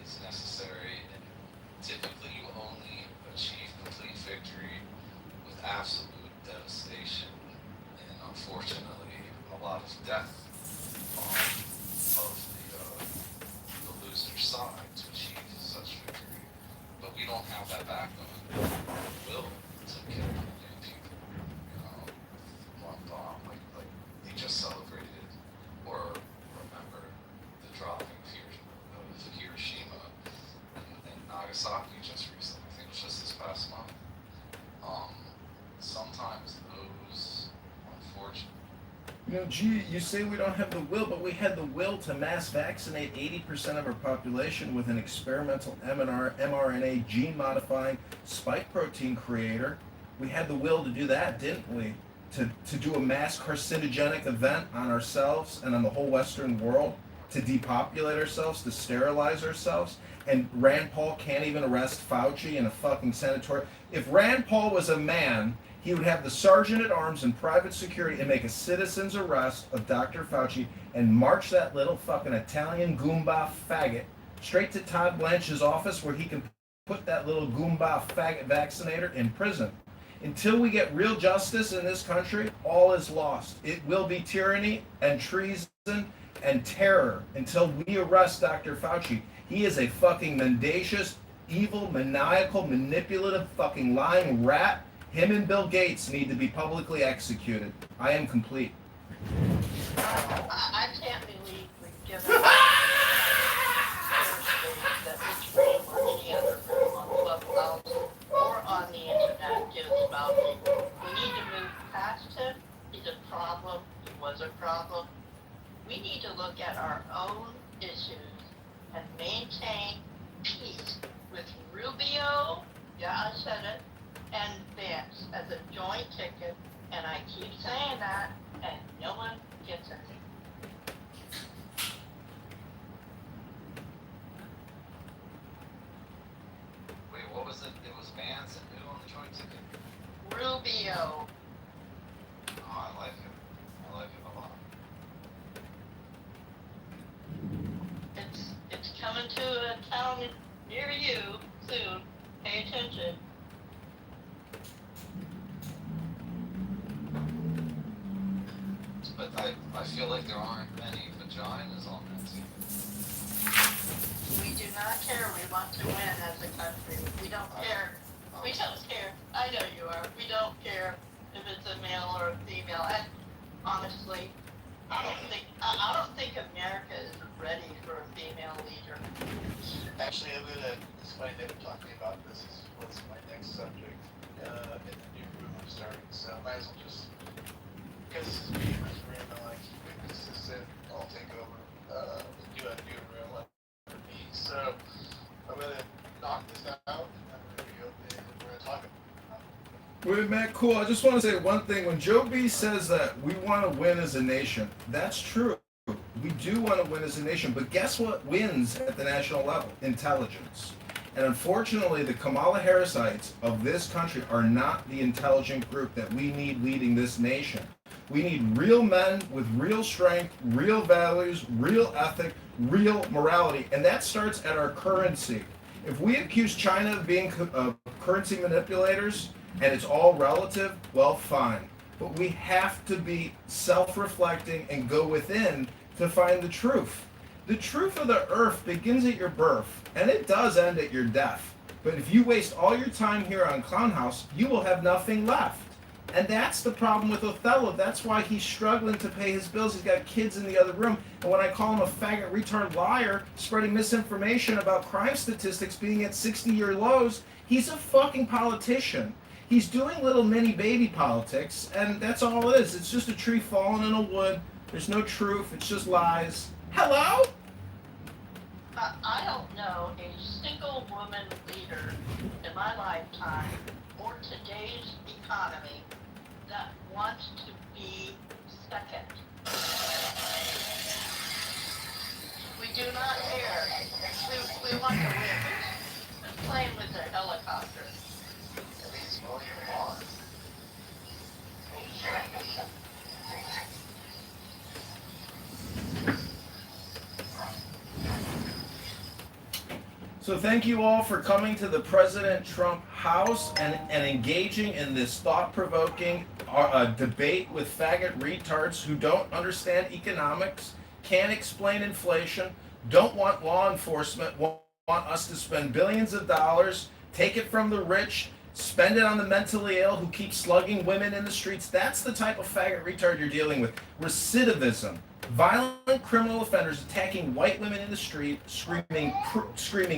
Speaker 8: is necessary, and typically you only achieve complete victory with absolute devastation and unfortunately a lot of death of the loser's side to achieve such victory. But we don't have that backbone will to kill a million people, you know, one bomb like they just celebrated or remember the dropping of Hiroshima and Nagasaki just recently. I think it was just this past month. sometimes those, unfortunately,
Speaker 3: You know, gee, you say we don't have the will, but we had the will to mass vaccinate 80% of our population with an experimental mRNA gene-modifying spike protein creator. We had the will to do that, didn't we? To do a mass carcinogenic event on ourselves and on the whole Western world, to depopulate ourselves, to sterilize ourselves. And Rand Paul can't even arrest Fauci in a fucking senatorial. If Rand Paul was a man, he would have the sergeant at arms and private security and make a citizen's arrest of Dr. Fauci and march that little fucking Italian Goomba faggot straight to Todd Blanche's office where he can put that little Goomba faggot vaccinator in prison. Until we get real justice in this country, all is lost. It will be tyranny and treason and terror until we arrest Dr. Fauci. He is a fucking mendacious, evil, maniacal, manipulative, fucking lying rat. Him and Bill Gates need to be publicly executed. I am complete.
Speaker 9: I can't believe we've given that which room or any other room on Clubhouse or on the internet gives about people. We need to move past him. He's a problem. He was a problem. We need to look at our own issues and maintain peace with Rubio, yeah, I said it, and Vance as a joint ticket, and I keep saying that, and no one gets it.
Speaker 8: wait, what was it? It was Vance and who on the joint ticket?
Speaker 9: Rubio,
Speaker 8: Oh, I like him. I like him a lot.
Speaker 9: it's coming to a town near you soon. Pay attention.
Speaker 8: But I feel like there aren't many vaginas on that team.
Speaker 9: We do not care. We want to win as a country. We don't care. We don't care. I know you are. We don't care if it's a male or a female. And honestly, I don't think America is ready for a female leader.
Speaker 5: Actually, it's funny they were talking about this. Was my next subject in the new room I'm starting. So I might as well just, because this is me and my friend, I'm like, this is it. I'll take over. Do a new room for me. So I'm gonna knock this out, and then we're gonna reopen it, and we're gonna talk about it.
Speaker 3: Wait, Matt, cool. I just want to say one thing. When Joe B says that we want to win as a nation, that's true. We do want to win as a nation, but guess what wins at the national level? Intelligence. And unfortunately, the Kamala Harrisites of this country are not the intelligent group that we need leading this nation. We need real men with real strength, real values, real ethic, real morality, and that starts at our currency. If we accuse China of being currency manipulators, and it's all relative, well, fine. But we have to be self-reflecting and go within to find the truth. The truth of the earth begins at your birth, and it does end at your death. But if you waste all your time here on Clown House, you will have nothing left. And that's the problem with Othello. That's why he's struggling to pay his bills. He's got kids in the other room. And when I call him a faggot, retard, liar, spreading misinformation about crime statistics being at 60-year lows, he's a fucking politician. He's doing little mini baby politics, and that's all it is. It's just a tree falling in a wood. There's no truth. It's just lies. Hello?
Speaker 9: I don't know a single woman leader in my lifetime or today's economy that wants to be second. We do not care. We want to win. Who's playing with their helicopter?
Speaker 5: At least mowing your lawn.
Speaker 3: So thank you all for coming to the President Trump house and engaging in this thought-provoking debate with faggot retards who don't understand economics, can't explain inflation, don't want law enforcement, want us to spend billions of dollars, take it from the rich, spend it on the mentally ill who keep slugging women in the streets. That's the type of faggot retard you're dealing with. Recidivism. Violent criminal offenders attacking white women in the street, screaming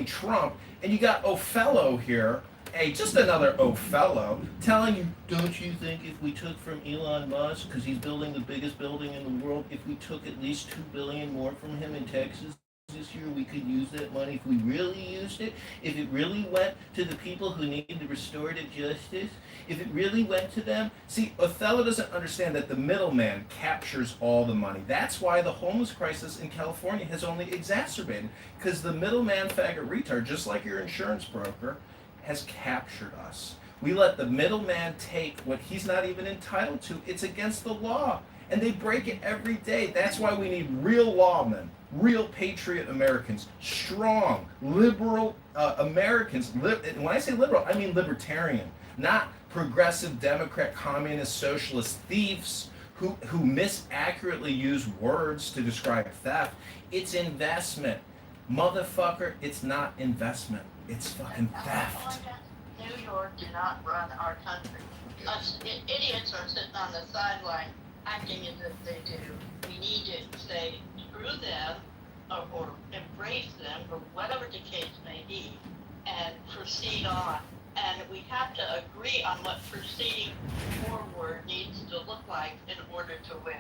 Speaker 3: Trump, and you got Othello here Hey, just another Othello telling you, don't you think if we took from Elon Musk, because he's building the biggest building in the world, if we took at least 2 billion more from him in Texas this year, we could use that money if we really used it, if it really went to the people who need the restorative justice, if it really went to them. See, Othello doesn't understand that the middleman captures all the money. That's why the homeless crisis in California has only exacerbated, because the middleman faggot retard, just like your insurance broker, has captured us. We let the middleman take what he's not even entitled to. It's against the law. And they break it every day. That's why we need real lawmen, real patriot Americans, strong, liberal Americans. When I say liberal, I mean libertarian, not progressive Democrat, communist, socialist thieves who misaccurately use words to describe theft. It's investment. Motherfucker, it's not investment. It's fucking theft.
Speaker 9: New York do not run our country. Us idiots are sitting on the sideline acting as if they do. We need to say screw them or embrace them or whatever the case may be and proceed on. And we have to agree on what proceeding forward needs to look like in order to win.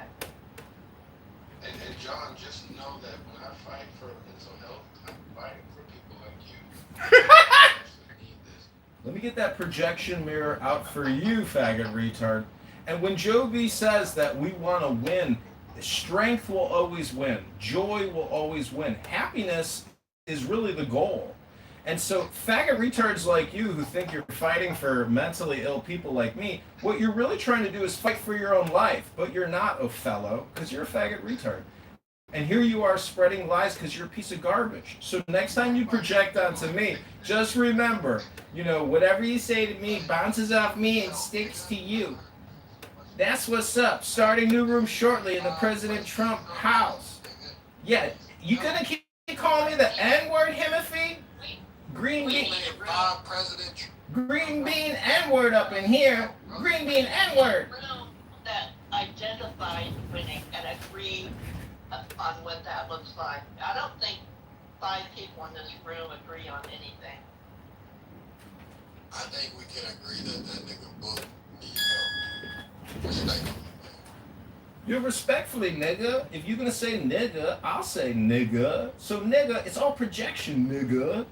Speaker 5: And John, just know that when I fight for mental health, I'm fighting for people like you. Who need this.
Speaker 3: Let me get that projection mirror out for you, faggot retard. And when Joe B says that we want to win, strength will always win. Joy will always win. Happiness is really the goal. And so faggot retards like you who think you're fighting for mentally ill people like me, what you're really trying to do is fight for your own life. But you're not, Othello, because you're a faggot retard. And here you are spreading lies because you're a piece of garbage. So next time you project onto me, just remember, whatever you say to me bounces off me and sticks to you. That's what's up. Starting new room shortly in the President Trump house. Yeah, you gonna keep calling me the N-word, Himothy? Green bean. Green bean N-word up in here. Green bean N-word.
Speaker 9: That identifies winning and agree on what that looks like. I don't think 5 people in this room agree on anything.
Speaker 5: I think we can agree that that nigga book needs help. Respectfully.
Speaker 3: You're respectfully, nigga. If you're gonna say nigga, I'll say nigga. So nigga, it's all projection, nigga.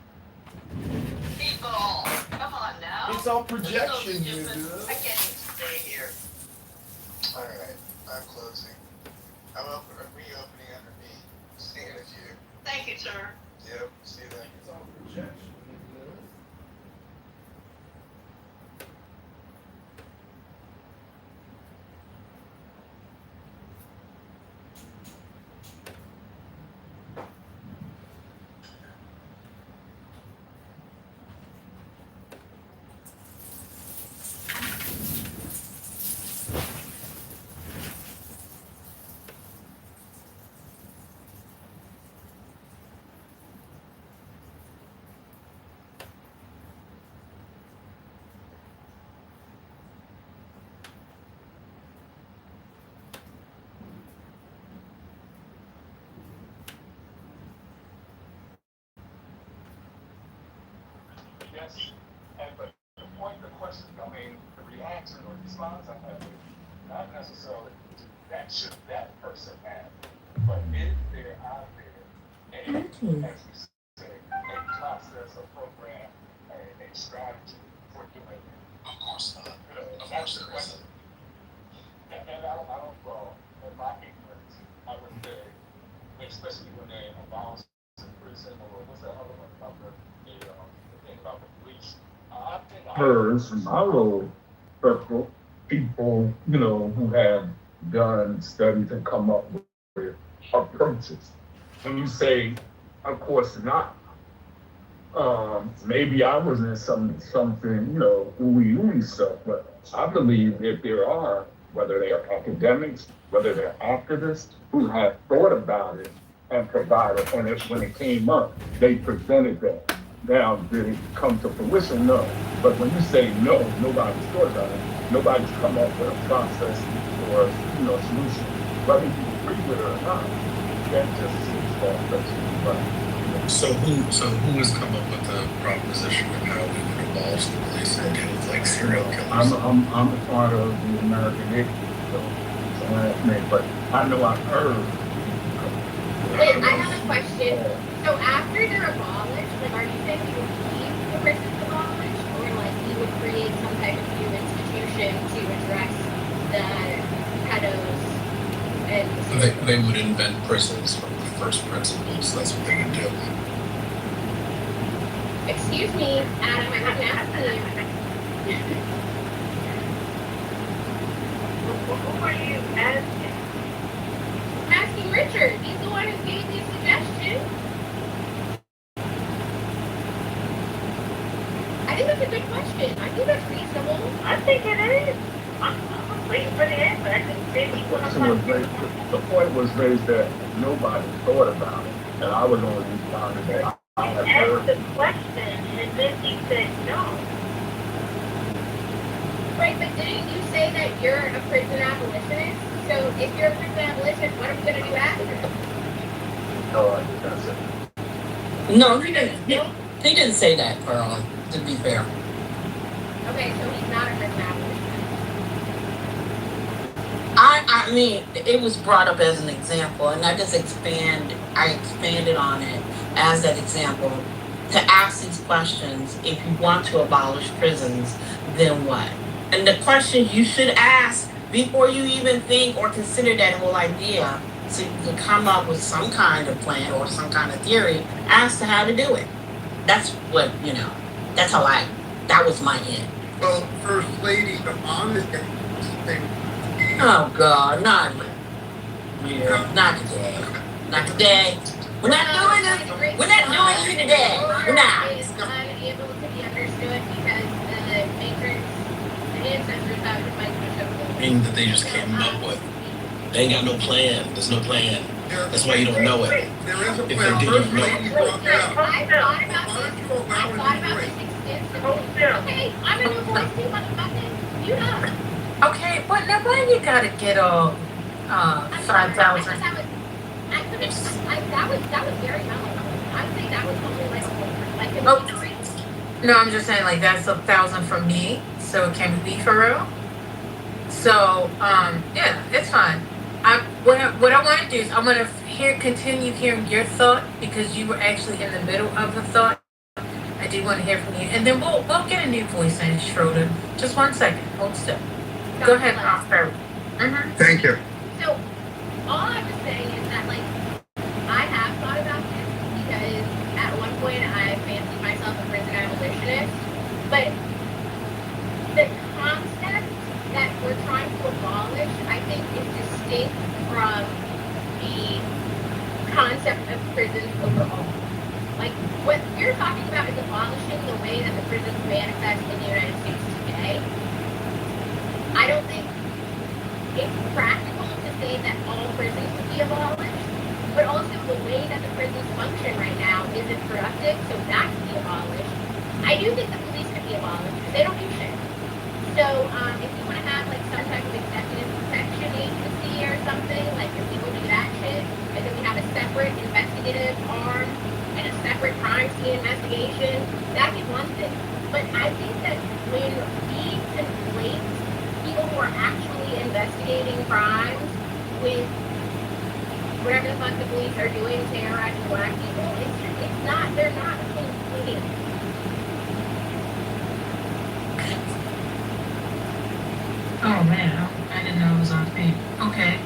Speaker 9: People, come on now.
Speaker 3: It's all projection,
Speaker 9: So stupid.
Speaker 3: nigga.
Speaker 9: I can't even stay here.
Speaker 5: Alright, I'm closing. I'm reopening under me. Seeing it you.
Speaker 9: Thank you, sir.
Speaker 5: Yep, see you then.
Speaker 3: It's all projection, nigga.
Speaker 10: Yes, and but the point the question, the reaction or response I have is not necessarily to that should that person have, but if they're out there, as we say, a process, a program, a strategy for doing it.
Speaker 5: Of course not.
Speaker 10: That's the question. And I don't fall in my ignorance, I would say, especially when they involve prison or what's that other one about the thing about the police. I think
Speaker 11: Hers and my little circle, people, who have done studies and come up with approaches. When you say, of course not, maybe I was in something, ooey stuff, but I believe that there are, whether they are academics, whether they're activists, who have thought about it and provided, and when it came up, they presented that. Now, did it come to fruition? No. But when you say no, nobody's thought about it. Nobody's come up with a process or a solution. Whether you agree with it or not, that just seems far-fetched. But
Speaker 12: So who has come up with the proposition of how we would abolish the police and deal with like serial killers?
Speaker 11: I'm a part of the American History, so don't ask me, but I know I've heard.
Speaker 13: Wait, I have a question. So after they're abolished, like, are you saying you would keep the prisons abolished, or like you would create some type of new institution to address the pedos and?
Speaker 12: They would invent prisons from the first principles. That's what they would do.
Speaker 13: Excuse me, Adam, I'm asking you.
Speaker 7: Who are you asking?
Speaker 13: I'm asking Richard. He's the one who gave me a suggestion. I think that's a good question. I think that's reasonable.
Speaker 7: I think it is. I'm waiting for the answer. I think maybe
Speaker 11: The point was raised that nobody thought about it, and I was only responding that I have
Speaker 7: asked
Speaker 11: heard.
Speaker 7: the question, and then he said no.
Speaker 13: Right, but didn't you say that you're a prison abolitionist? So if you're a prison abolitionist, what are we going to do after?
Speaker 11: No, I think that's it.
Speaker 14: No, he didn't. He didn't say that, Carl. To be fair.
Speaker 13: Okay, so he's not a prison abolitionist.
Speaker 14: I mean, it was brought up as an example, and I expanded on it as that example to ask these questions. If you want to abolish prisons, then what? And the question you should ask before you even think or consider that whole idea, so you can come up with some kind of plan or some kind of theory as to how to do it. That's what, that's how that was my end.
Speaker 12: Well, First Lady, the honest thing.
Speaker 14: Oh God, not today. Not today. We're not doing this. We're not doing it today. We're not.
Speaker 13: Is unable to be understood because the matrix, the ancestors have to fight much of
Speaker 12: Thing that they just came up with. They ain't got no plan. There's no plan. That's why you don't know it.
Speaker 5: There is a
Speaker 12: If they
Speaker 5: plan.
Speaker 12: did,
Speaker 5: First
Speaker 12: you know.
Speaker 5: lady brought that up.
Speaker 13: I thought about
Speaker 5: Why don't
Speaker 13: this.
Speaker 5: you allow
Speaker 13: I thought
Speaker 5: it to
Speaker 13: about
Speaker 5: be
Speaker 13: this
Speaker 5: great?
Speaker 13: extensively. Okay, I'm a new voice too, motherfucker. You know.
Speaker 15: Okay, but now why you gotta get all
Speaker 13: I'm sorry,
Speaker 15: 5,000?
Speaker 13: That was very mellow. I would say that was only like a
Speaker 15: Oh.
Speaker 13: three.
Speaker 15: No, I'm just saying like that's 1,000 from me, so it can be for real. So yeah, it's fine. What I want to do is I want to continue hearing your thought because you were actually in the middle of the thought. I do want to hear from you, and then we'll get a new voice in, Schroeder. Just 1 second, hold still. Go ahead, Oscar.
Speaker 5: Thank you.
Speaker 13: So all I was saying is that like I have thought about this because at one point I fancied myself a prison abolitionist, but the concept that we're trying to abolish, I think, is distinct from the concept of prisons overall. Like what you're talking about is abolishing the way that the prisons manifest in the United States today. I don't think it's practical to say that all prisons would be abolished, but also the way that the prisons function right now isn't productive, so that could be abolished. I do think the police could be abolished because they don't do shit. So if you want to have like some type of executive protection agency or something, like if people do that shit, and then we have a separate investigative arm and a separate crime scene investigation, that'd be one thing. But I think that when we conflate people who are actually investigating crimes with whatever the fuck the police are doing terrorizing black people, they're not complete.
Speaker 15: Oh man, I didn't know it was on tape. Okay.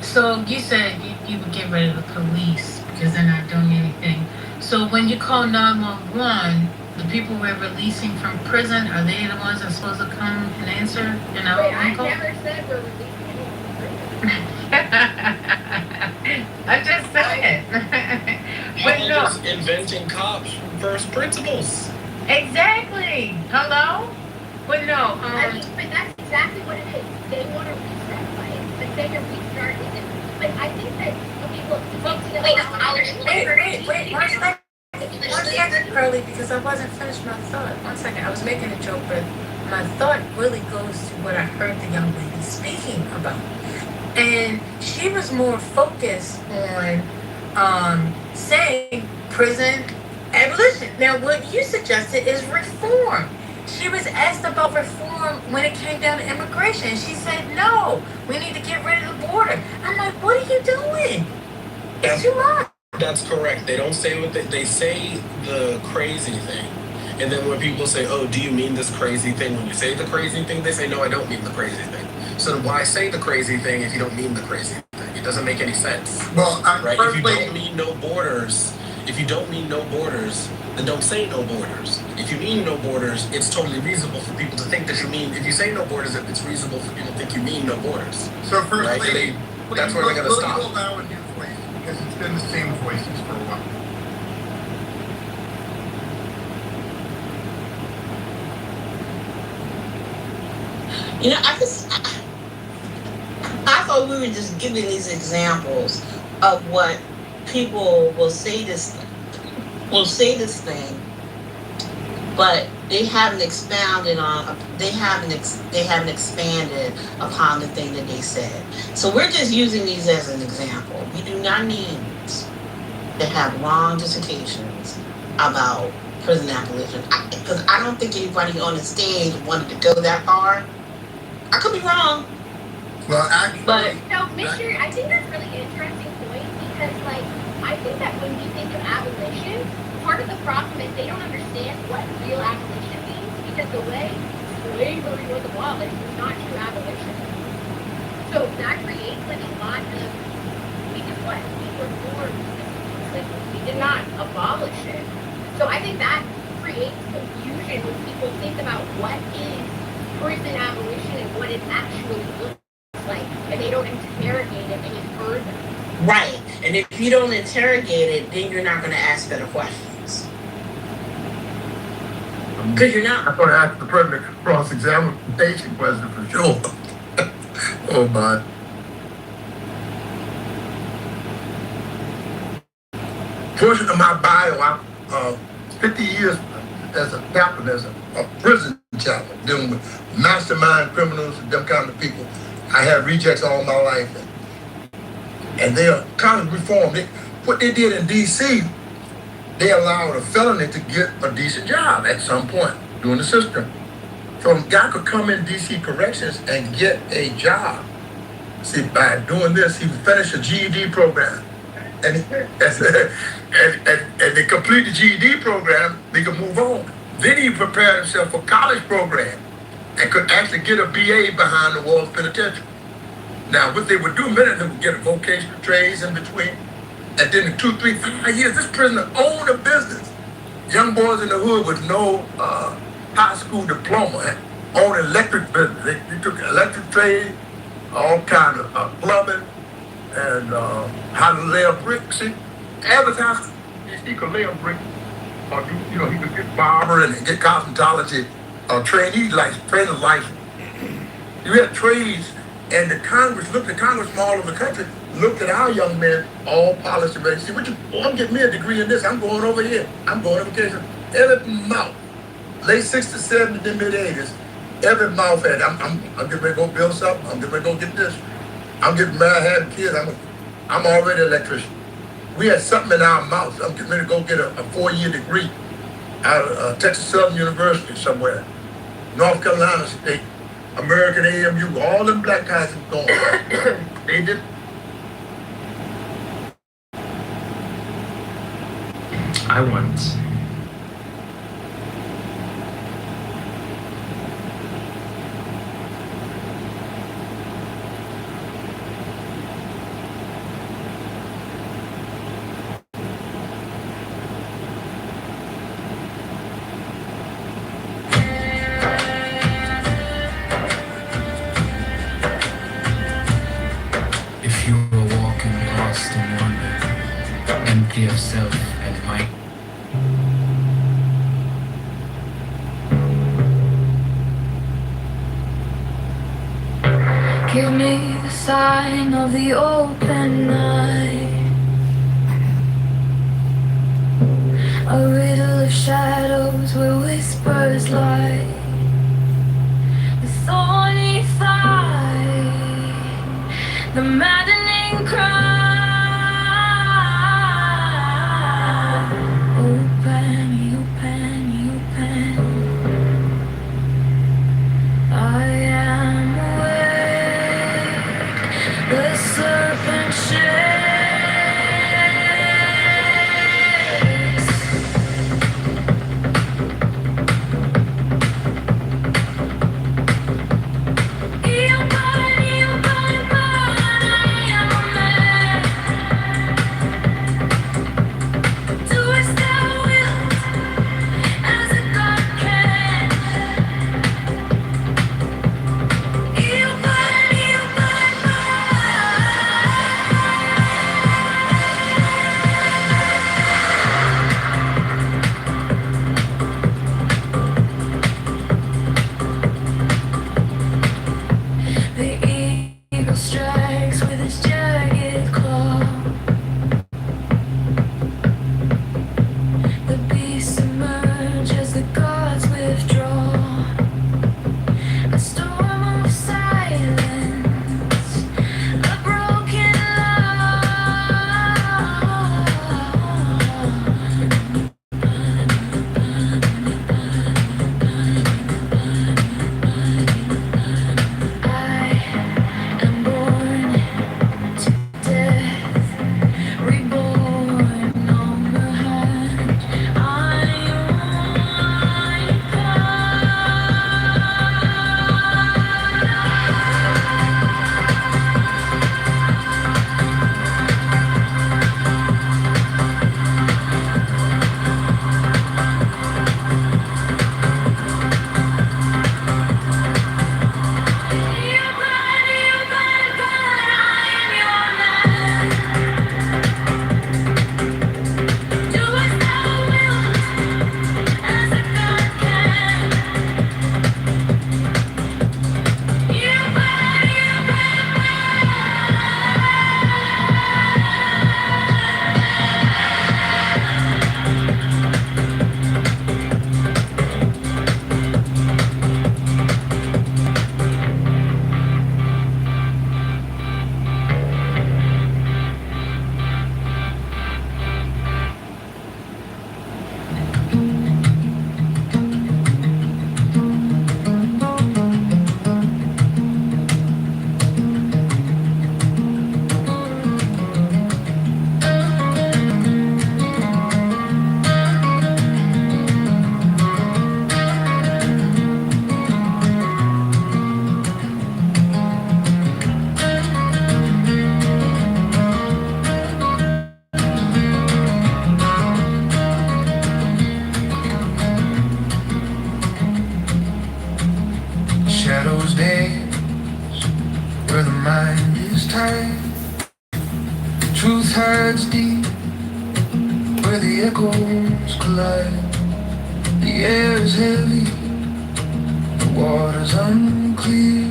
Speaker 15: So you said you would get rid of the police because they're not doing anything. So when you call 911, the people we're releasing from prison, are they the ones that's supposed to come and answer?
Speaker 13: Wait, I never said we're releasing anyone from prison.
Speaker 15: I'm just saying. But
Speaker 12: Y'all
Speaker 15: no,
Speaker 12: just inventing cops from first principles.
Speaker 15: exactly. Hello? But no,
Speaker 13: I mean, but that's exactly what it is. They want to restart life, but then your restart isn't. But I think that, okay, look,
Speaker 15: wait, 1 second. 1 second, Curly, because I wasn't finished my thought. 1 second, I was making a joke, but my thought really goes to what I heard the young lady speaking about. And she was more focused on saying prison abolition. Now, what you suggested is reform. She was asked about reform when it came down to immigration. She said, no, we need to get rid of the border. I'm like, what are you doing? It's too much.
Speaker 12: That's correct. They don't say what they say the crazy thing. And then when people say, oh, do you mean this crazy thing? When you say the crazy thing, they say, no, I don't mean the crazy thing. So why say the crazy thing if you don't mean the crazy thing? It doesn't make any sense.
Speaker 5: Well,
Speaker 12: right? If you don't mean no borders, then don't say no borders. If you mean no borders, it's totally reasonable for people to think that you mean, if you say no borders, it's reasonable for people to think you mean no borders.
Speaker 5: So first,
Speaker 12: right?
Speaker 5: lady,
Speaker 12: That's where they're going to stop.
Speaker 5: We'll allow a new voice because it's been the same voices for a while.
Speaker 14: You know, I thought we were just giving these examples of what people will say this thing, but they haven't expanded upon the thing that they said. So we're just using these as an example. We do not need to have long dissertations about prison abolition, because I don't think anybody on the stage wanted to go that far. I could be wrong.
Speaker 5: Well, actually,
Speaker 13: but no, Mr. I think that's really an interesting point, because like I think that when we think of abolition, part of the problem is they don't understand what real abolition means, because the way slavery was abolished is not true abolition. So that creates like a lot of, because what we were born like we did not abolish it. So I think that creates confusion when people think about what is prison abolition and what it actually looks like, and they don't interrogate it any further.
Speaker 14: Right, and if you don't interrogate it, then you're not going to ask better questions. Because you're not.
Speaker 5: I'm going to ask the president a cross-examination question for sure. Oh my. Portion of my bio, 50 years as a captain, as a prison chaplain, dealing with mastermind criminals and them kind of people. I had rejects all my life, and they are kind of reformed. What they did in D.C., they allowed a felony to get a decent job at some point during the system. So a guy could come in D.C. corrections and get a job. See, by doing this, he would finish a GED program. And they complete the GED program, they could move on. Then he prepared himself for college program and could actually get a BA behind the walls penitentiary. Now, what they would do, many of them would get a vocational trades in between. And then in 2, 3, 5 years, this prisoner owned a business. Young boys in the hood with no high school diploma owned electric business. They took electric trade, all kind of plumbing, and how to lay a brick. See, advertising, he could lay a brick, or he could get barber and get cosmetology, training license. You had trades, and the Congress looked at Congress from all over the country, looked at our young men, all polished and ready. See, I'm getting me a degree in this. I'm going over here. I'm going on vacation. Every mouth, late 60s, 70s, then mid 80s, every mouth had. I'm getting ready to go build something. I'm getting ready to go get this. I'm getting married, having kids. I'm already an electrician. We had something in our mouths. I'm getting ready to go get a 4-year degree out of Texas Southern University somewhere, North Carolina State, American AMU. All them black guys are gone. They did.
Speaker 16: I once. If you were walking lost in wonder, empty of self and might,
Speaker 17: give me the sign of the open night, a riddle of shadows where whispers lie, the thorny thigh, the maddening cry.
Speaker 16: Truth hides deep where the echoes collide. The air is heavy, the water's unclear.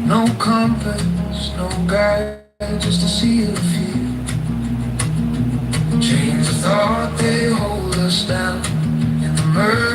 Speaker 16: No compass, no guide, just a sea of fear. Chains of thought, they hold us down in the murder.